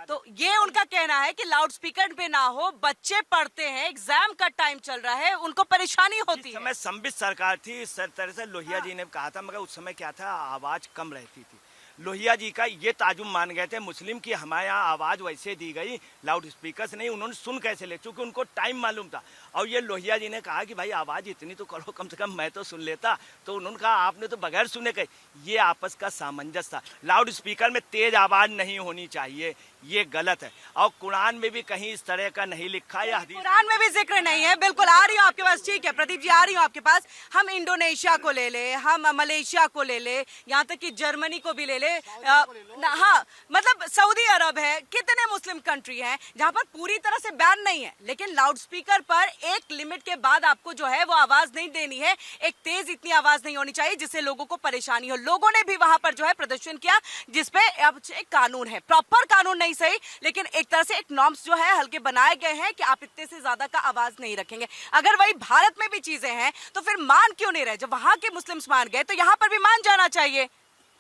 तो ये उनका कहना है कि लाउड स्पीकर पे ना हो, बच्चे पढ़ते हैं, एग्जाम का टाइम चल रहा है, उनको परेशानी होती है। समय संबित सरकार थी, इस तरह से लोहिया जी ने कहा था, मगर उस समय क्या था, आवाज कम रहती थी। लोहिया जी का ये ताजुब मान गए थे मुस्लिम की हमारे यहाँ आवाज वैसे दी गई लाउड स्पीकर से नहीं, उन्होंने सुन कैसे ले, क्योंकि उनको टाइम मालूम था। और ये लोहिया जी ने कहा कि भाई आवाज इतनी तो करो, कम से कम मैं तो सुन लेता। तो उन्होंने कहा आपने तो बगैर सुने कही। ये आपस का सामंजस्य था। लाउड स्पीकर में तेज आवाज नहीं होनी चाहिए, ये गलत है। और कुरान में भी कहीं इस तरह का नहीं लिखा है, हदीस कुरान में भी जिक्र नहीं है। बिल्कुल आ रही हूँ आपके पास, ठीक है प्रदीप जी, आ रही हूँ आपके पास। हम इंडोनेशिया को ले ले, हम मलेशिया को ले ले, यहाँ तक कि जर्मनी को भी ले ले, हाँ मतलब सऊदी अरब है, कितने मुस्लिम कंट्री हैं जहाँ पर पूरी तरह से बैन नहीं है, लेकिन लाउड स्पीकर पर एक लिमिट के बाद आपको जो है वो आवाज नहीं देनी है। एक तेज इतनी आवाज नहीं होनी चाहिए जिससे लोगों को परेशानी हो। लोगों ने भी वहां पर जो है प्रदर्शन किया, जिसपे अब एक कानून है, प्रॉपर कानून नहीं सही, लेकिन एक तरह से एक नॉर्म्स जो है हल्के बनाए गए हैं कि आप इतने से ज्यादा का आवाज नहीं रखेंगे। अगर वही भारत में भी चीजें हैं तो फिर मान क्यों नहीं रहे? जब वहां के मुस्लिम्स मान गए तो यहाँ पर भी मान जाना चाहिए।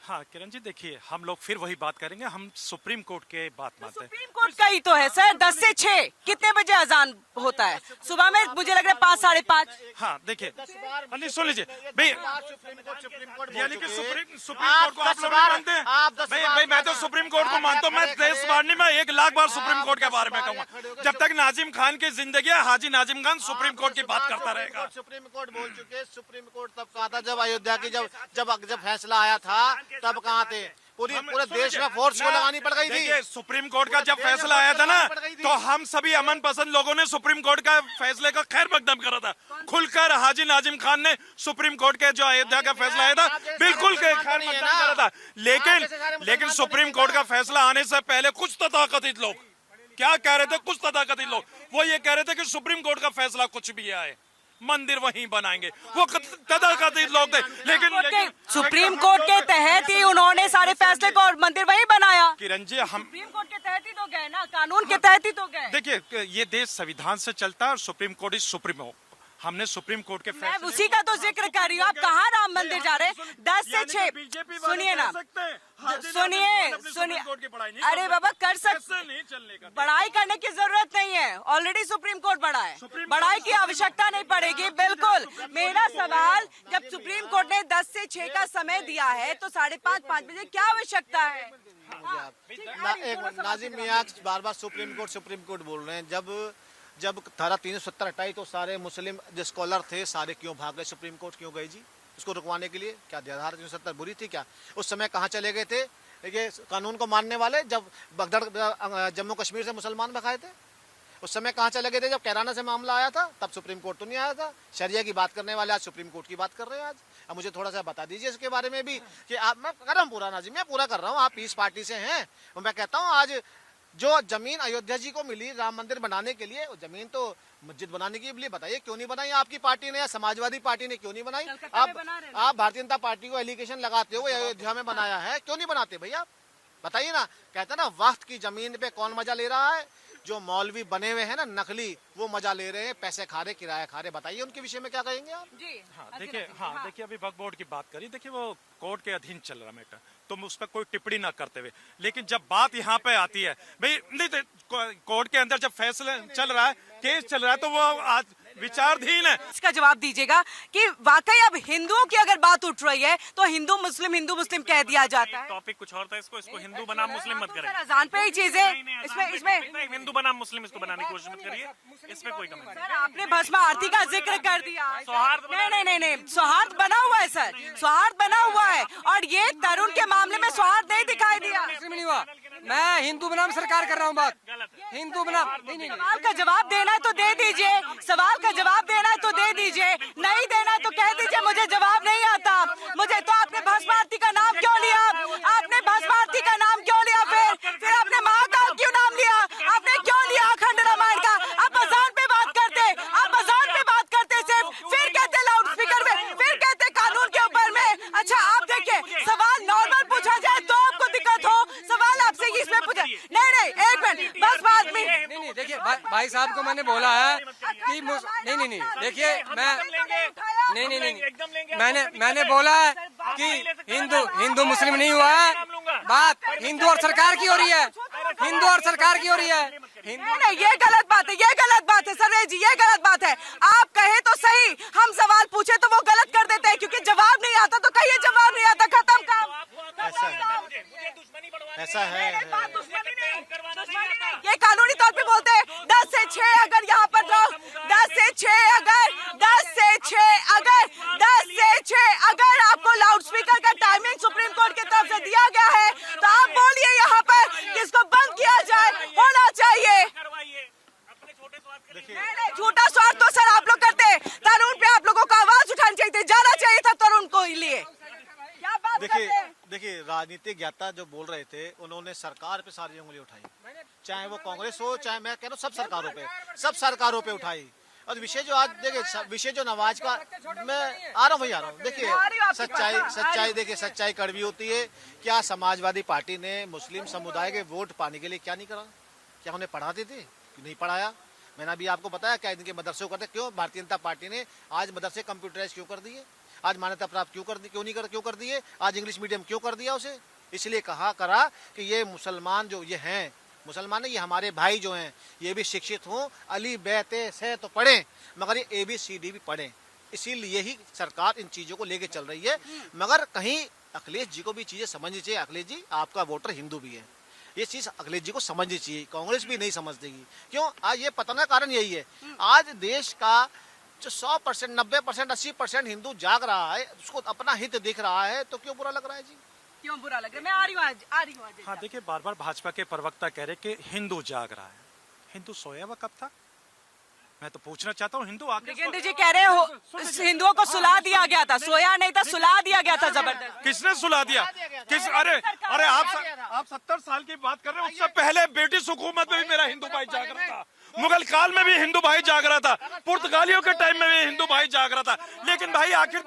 हाँ किरण जी, देखिए हम लोग फिर वही बात करेंगे, हम सुप्रीम कोर्ट के बात मानते हैं। सुप्रीम कोर्ट का ही तो है सर, 10 से 6 कितने बजे अजान होता है? सुबह में मुझे लग रहा है 5, 5:30। हाँ देखिए, नहीं सुन लीजिए भाई, यानी कि सुप्रीम कोर्ट को आप लोग नहीं मानते हैं? भाई मैं तो सुप्रीम कोर्ट को मानता हूँ। मैं 10 बार नहीं, मैं 1 लाख बार सुप्रीम कोर्ट के बारे में कहूँगा। जब तक नाजिम खान की जिंदगी है, हाजी नाजिम खान सुप्रीम कोर्ट की बात करता रहेगा। सुप्रीम कोर्ट बोल चुके, सुप्रीम कोर्ट तब कहा था जब अयोध्या की जब फैसला आया था, तब कहाँ थे? पूरे देश में फोर्स को लगानी पड़ गई थी। सुप्रीम कोर्ट का जब फैसला आया था ना, तो हम सभी अमन पसंद लोगों ने सुप्रीम कोर्ट का फैसले का खैर मकदम करा था। खुलकर हाजी नाजिम खान ने सुप्रीम कोर्ट के जो अयोध्या का फैसला आया था, बिल्कुल खैर मकदम करा था। लेकिन सुप्रीम कोर्ट का फैसला आने से पहले कुछ तथाकथित लोग क्या कह रहे थे? कुछ तथाकथित लोग वो ये कह रहे थे कि सुप्रीम कोर्ट का फैसला कुछ भी आए, मंदिर वहीं बनाएंगे। वो तथाकथित लोग थे, लेकिन सुप्रीम कोर्ट के तहत ही उन्होंने सारे फैसले को और मंदिर वहीं बनाया। किरण जी, हम सुप्रीम कोर्ट के तहत ही तो गए ना, कानून के तहत ही तो गए। देखिए ये देश संविधान से चलता है और सुप्रीम कोर्ट इज सुप्रीमो। हमने सुप्रीम कोर्ट के मैं उसी का तो जिक्र कर रही हूँ। आप कहाँ राम मंदिर जा रहे हैं? 10 से 6 सुनिए ना, सुनिए। अरे बाबा कर सकते, बढ़ाई करने की जरूरत नहीं है, ऑलरेडी सुप्रीम कोर्ट बढ़ा है, बढ़ाई की आवश्यकता नहीं पड़ेगी। बिल्कुल मेरा सवाल, जब सुप्रीम कोर्ट ने 10 से 6 का समय दिया है तो 5:30 5 बजे क्या आवश्यकता है? नाजिम मियां बार सुप्रीम कोर्ट बोल रहे हैं। जब धारा 370 हटाई तो सारे मुस्लिम जो स्कॉलर थे सारे क्यों भाग गए? सुप्रीम कोर्ट क्यों गए जी? उसको रुकवाने के लिए? क्या धारा 370 बुरी थी क्या? उस समय कहाँ चले गए थे ये कानून को मानने वाले, जब बगदाद जम्मू कश्मीर से मुसलमान भगाए थे? उस समय कहाँ चले गए थे जब कैराना से मामला आया था? तब सुप्रीम कोर्ट तो नहीं आया था। शरिया की बात करने वाले आज सुप्रीम कोर्ट की बात कर रहे हैं। आज अब मुझे थोड़ा सा बता दीजिए इसके बारे में भी कि आप, मैं कर रहा हूँ पूरा नाजिम, मैं पूरा कर रहा हूँ, आप पीस पार्टी से हैं। और मैं कहता हूँ आज जो जमीन अयोध्या जी को मिली राम मंदिर बनाने के लिए, जमीन तो मस्जिद बनाने के लिए बताइए क्यों नहीं बनाई आपकी पार्टी ने या समाजवादी पार्टी ने क्यों नहीं बनाई? आप भारतीय जनता पार्टी को एलिगेशन लगाते हो अयोध्या में बनाया है, क्यों नहीं बनाते भैया? बताइए ना। कहते ना वक्त की जमीन पे कौन मजा ले रहा है? जो मौलवी बने हुए हैं ना नकली, वो मजा ले रहे हैं, पैसे खा रहे, किराया खा रहे। बताइए उनके विषय में क्या कहेंगे आप? जी देखिए अभी वक्फ बोर्ड की बात करी, देखिए वो कोर्ट के अधीन चल रहा मैटर, तुम उस पर कोई टिप्पणी ना करते हुए, लेकिन जब बात यहाँ पे आती है भाई, नहीं कोर्ट के अंदर जब फैसला चल रहा है, केस चल रहा है, तो वो आज विचाराधीन है। इसका जवाब दीजिएगा कि वाकई अब हिंदुओं की अगर बात उठ रही है तो हिंदू मुस्लिम कह दिया जाता है। टॉपिक कुछ और था, इसको हिंदू बनाम मुस्लिम मत करें। अजान पे ही चीजें इसमें हिंदू बनाम मुस्लिम इसको बनाने की कोशिश मत करिए, इसमें कोई कमेंट नहीं। सर आपने भस्म आरती का जिक्र कर दिया। सौहार्द नहीं, सौहार्द बना हुआ है सर, सौहार्द बना हुआ है, और ये तरुण के मामले में सौहार्द नहीं दिखाई दिया। नहीं हुआ, मैं हिंदू बनाम सरकार कर रहा हूँ बात, हिंदू बनाम नहीं। सवाल का जवाब देना है तो दे दीजिए, सवाल का जवाब देना है तो दे दीजिए, नहीं देना है तो कह दीजिए मुझे जवाब नहीं आता। मुझे तो आपने भस्म आरती का नाम क्यों लिया? आपने भस्म आरती का नाम क्यों लिया? फिर आपने महाकाल क्यों नाम लिया? आपने क्यों लिया अखंड रामायण का? आप अजान पे बात करते, आप अजान पे बात करते सिर्फ, फिर कहते लाउड स्पीकर में, फिर कहते कानून के ऊपर में। अच्छा आप देखिए, सवाल नॉर्मल पूछा जाए तो आपको दिक्कत हो, सवाल आपसे इसमें पूछा नहीं, एक मिनट बस बात में नहीं, देखिए भाई साहब को मैंने बोला है कि नहीं, देखिए मैं नहीं, मैंने बोला है कि हिंदू मुस्लिम नहीं हुआ है, बात हिंदू और सरकार की हो रही है, हिंदू और सरकार की हो रही है। नहीं, ये गलत बात है, ये गलत बात है सर्वे जी, ये गलत बात है। आप कहे तो सही, हम सवाल पूछे तो वो गलत कर देते हैं, क्योंकि जवाब नहीं आता तो कहिए जवाब नहीं आता, खत्म काम। ऐसा है। ये कानूनी तौर पे बोलते हैं 10 से 6 अगर यहाँ पर लोग 10 से 6 अगर आपको लाउड स्पीकर का टाइमिंग सुप्रीम कोर्ट की तरफ से दिया गया है तो आप बोलिए यहाँ पर कि इसको बंद किया जाए, होना चाहिए। नहीं, झूठा स्वार्थ तो सर आप लोग करते हैं, तरुण पे आप लोगों को आवाज उठानी चाहिए थी, जाना चाहिए था तरुण को लिए। क्या बात देखिए राजनीतिक ज्ञाता जो बोल रहे थे, उन्होंने सरकार पे सारी उंगली उठाई, चाहे वो कांग्रेस हो, चाहे मैं कह रहा हूँ सब सरकारों पे उठाई। और विषय जो आज देखिए, विषय जो नवाज का, मैं आ रहा हूँ देखिए, सच्चाई देखिए, सच्चाई कड़वी होती है। क्या समाजवादी पार्टी ने मुस्लिम समुदाय के वोट पाने के लिए क्या नहीं करा? क्या उन्हें पढ़ाते थे? नहीं पढ़ाया। मैंने अभी आपको बताया क्या इनके मदरसे करते, क्यों भारतीय जनता पार्टी ने आज मदरसे कंप्यूटराइज क्यों कर दिए? आज मान्यता प्राप्त क्यों कर दिए? आज इंग्लिश मीडियम क्यों कर दिया उसे? इसलिए करा कि ये मुसलमान जो ये हैं, मुसलमान ये हमारे भाई जो हैं, ये भी शिक्षित हों, अली बैते से तो पढ़ें, मगर ये ABCD भी पढ़ें। इसीलिए ही सरकार इन चीजों को लेके चल रही है। मगर कहीं अखिलेश जी को भी चीजें समझनी चाहिए। अखिलेश जी आपका वोटर हिंदू भी है, ये चीज अखिलेश जी को समझनी चाहिए, कांग्रेस भी नहीं समझती। क्यों? आज ये पता ना कारण यही है, आज देश का जो 100%, 90%, 80% हिंदू जाग रहा है, उसको अपना हित दिख रहा है, तो क्यों बुरा लग रहा है जी? क्यों बुरा लग रहा है? मैं आ रही हूँ आज। हाँ देखिए, बार बार भाजपा के प्रवक्ता कह रहे कि हिंदू जाग रहा है। हिंदू सोया हुआ कब था? मैं तो पूछना चाहता हूँ, हिंदू नागेंद्र जी कह रहे हो हिंदुओं को सुला दिया गया था, सोया नहीं था, सुला दिया गया था जबरदस्त। किसने सुला दिया? अरे आप 70 साल की बात कर रहे हो, उससे पहले ब्रिटिश हुकूमत में भी मेरा हिंदू भाई जाग रहा था, मुगल काल में भी हिंदू भाई जाग रहा था, पुर्तगालियों के टाइम में भी हिंदू भाई जाग रहा था। लेकिन भाई आखिर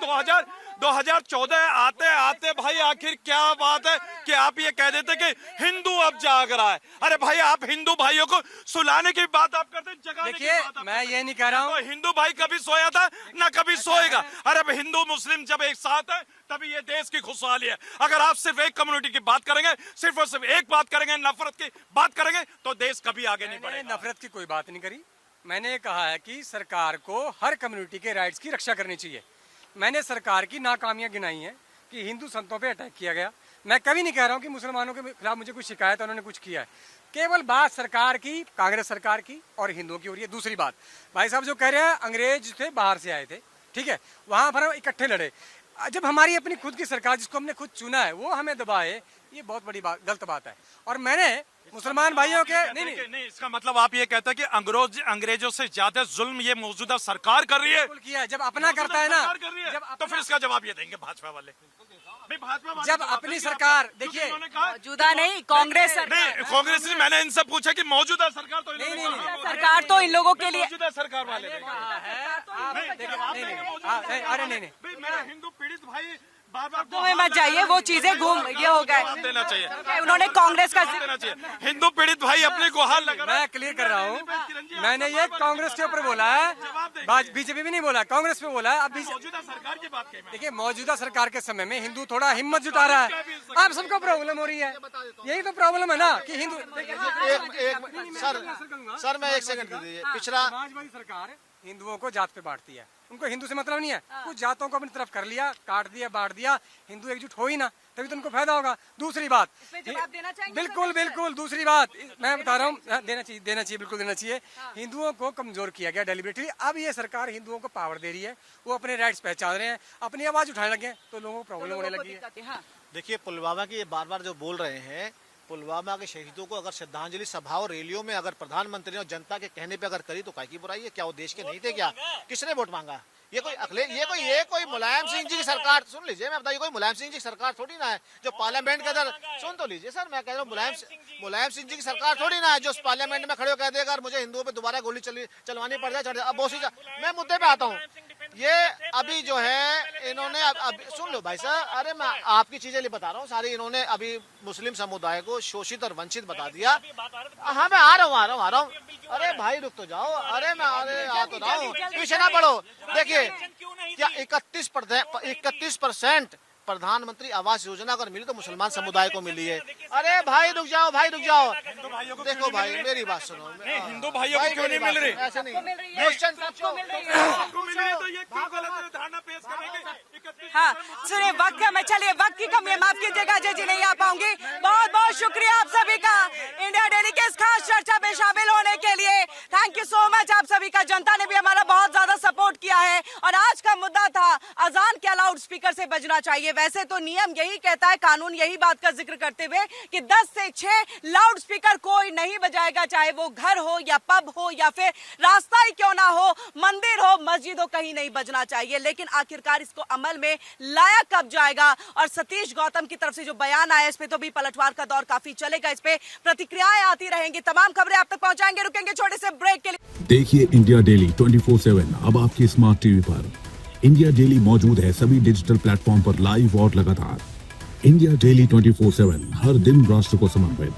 2014 आते भाई आखिर क्या बात है कि आप ये कह देते कि हिंदू अब जाग रहा है? अरे भाई आप हिंदू भाइयों को सुलाने की बात आप करते, जगाने की बात आप करते। मैं ये नहीं कह रहा हूँ हिंदू भाई कभी सोया था ना कभी सोएगा। अरे अब हिंदू मुस्लिम जब एक साथ है तभी ये देश की खुशहाली है। अगर आप सिर्फ एक कम्युनिटी की बात करेंगे, सिर्फ और सिर्फ एक बात करेंगे, नफरत की बात करेंगे, तो देश कभी आगे नहीं बढ़ेगा। नफरत की कोई बात नहीं करी। मैंने कहा है कि सरकार को हर कम्युनिटी के राइट्स की रक्षा करनी चाहिए। मैंने सरकार की नाकामियां गिनाई हैं कि हिंदू संतों पे अटैक किया गया। मैं कभी नहीं कह रहा हूं कि मुसलमानों के खिलाफ मुझे कुछ शिकायत है, उन्होंने कुछ किया है। केवल बात सरकार की, कांग्रेस सरकार की और हिंदुओं की हो रही है। दूसरी बात, भाई साहब जो कह रहे हैं अंग्रेज थे, बाहर से आए थे, ठीक है, वहां पर हम इकट्ठे लड़े। जब हमारी अपनी खुद की सरकार जिसको हमने खुद चुना है वो हमें दबाए, ये बहुत बड़ी बात, गलत बात है। और मैंने मुसलमान भाइयों के नहीं, इसका मतलब आप ये कहते हैं कि अंग्रेजों से ज्यादा जुल्म ये मौजूदा सरकार कर रही है। किया है, जब अपना करता है ना, तो फिर इसका जवाब ये देंगे भाजपा वाले। जब अपनी सरकार देखिए, मौजूदा नहीं कांग्रेस सरकार, कांग्रेस ने, मैंने इनसे पूछा कि मौजूदा सरकार तो नहीं, सरकार तो इन लोगों के लिए मौजूदा सरकार वाले अरे नहीं, मेरा हिंदू पीड़ित भाई तो में मत जाइए, वो चीजें घूम ये हो गए। देना चाहिए, उन्होंने कांग्रेस का देना चाहिए। हिंदू पीड़ित भाई अपने गुहार लगा, मैं क्लियर कर रहा हूँ, मैंने ये कांग्रेस के ऊपर बोला है, बीजेपी भी नहीं बोला, कांग्रेस पे बोला है। अब मौजूदा सरकार की बात कही। देखिए, मौजूदा सरकार के समय में हिंदू थोड़ा हिम्मत जुटा रहा है, आप सबको प्रॉब्लम हो रही है, यही तो प्रॉब्लम है ना कि हिंदू। सर मैं एक सेकंड दे दीजिए। पिछड़ा समाजवादी सरकार हिंदुओं को जात पे बांटती है, उनको हिंदू से मतलब नहीं है, कुछ जातों को अपनी तरफ कर लिया, काट दिया, बांट दिया, हिंदू एकजुट हो ही ना, तभी तो उनको फायदा होगा। दूसरी बात, बिल्कुल दूसरी बात मैं बता रहा हूँ, देना चाहिए, बिल्कुल देना चाहिए। हिंदुओं को कमजोर किया गया डेलिबरेटली, अब ये सरकार हिंदुओं को पावर दे रही है, वो अपने राइट्स पहचान रहे हैं, अपनी आवाज उठाने लगे, तो लोगों को प्रॉब्लम होने लगी है। देखिए, पुलवामा की ये बार बार जो बोल रहे हैं, पुलवामा के शहीदों को अगर श्रद्धांजलि सभा और रैलियों में अगर प्रधानमंत्री और जनता के कहने पे अगर करी तो काय की बुराई है? क्या वो देश के नहीं थे क्या? किसने वोट मांगा? ये कोई मुलायम सिंह जी की सरकार, सुन लीजिए, मैं बताइए, कोई मुलायम सिंह जी की सरकार थोड़ी ना है जो पार्लियामेंट के अंदर, सुन तो लीजिए सर, मैं कह रहा हूँ मुलायम सिंह जी की सरकार थोड़ी ना है जो पार्लियामेंट में खड़े हो कह देगा मुझे हिंदुओं पे दोबारा गोली चलवानी पड़ जाए। अब मैं मुद्दे पे आता हूँ। ये अभी जो है इन्होंने अब सुन लो भाई साहब, अरे मैं आपकी चीजें बता रहा हूँ सारी, इन्होंने अभी मुस्लिम समुदाय को शोषित और वंचित बता दिया। हाँ मैं आ रहा हूँ। अरे भाई रुक तो जाओ, अरे मैं आ तो रहा हूँ, पीछे ना पड़ो। देखिए क्या 31% प्रधानमंत्री आवास योजना अगर मिली तो मुसलमान समुदाय को मिली है। अरे भाई रुक जाओ, देखो भाई मेरी बात सुनो, हिंदू भाइयों को क्यों नहीं मिल रही? ऐसे नहीं, हाँ सुनिए, वक्त में चलिए, वक्त की कमी है, माफ कीजिएगा जी नहीं आ पाऊंगी। बहुत बहुत शुक्रिया आप सभी का इंडिया डेली के इस खास चर्चा में शामिल होने के लिए। थैंक यू सो मच आप सभी का। जनता ने भी हमारा बहुत ज्यादा सपोर्ट किया है और आज का मुद्दा था अजान क्या लाउड स्पीकर से बजना चाहिए। वैसे तो नियम यही कहता है, कानून यही बात का जिक्र करते हुए कि 10 से 6 लाउड स्पीकर कोई नहीं बजाएगा, चाहे वो घर हो या पब हो या फिर रास्ता ही क्यों ना हो, मंदिर हो, मस्जिद हो, कहीं नहीं बजना चाहिए। लेकिन आखिरकार इसको अमल में लाया कब जाएगा? और सतीश गौतम की तरफ से जो बयान आया इस पे तो भी पलटवार का दौर काफी चलेगा, इस पे प्रतिक्रियाएं आती रहेंगी, तमाम खबरें आप तक पहुंचाएंगे। रुकेंगे छोटे से ब्रेक के लिए। देखिए इंडिया डेली 24/7 अब आपकी स्मार्ट टीवी पर। इंडिया डेली मौजूद है सभी डिजिटल प्लेटफॉर्म पर लाइव और लगातार। इंडिया डेली 24/7 हर दिन राष्ट्र को समर्पित।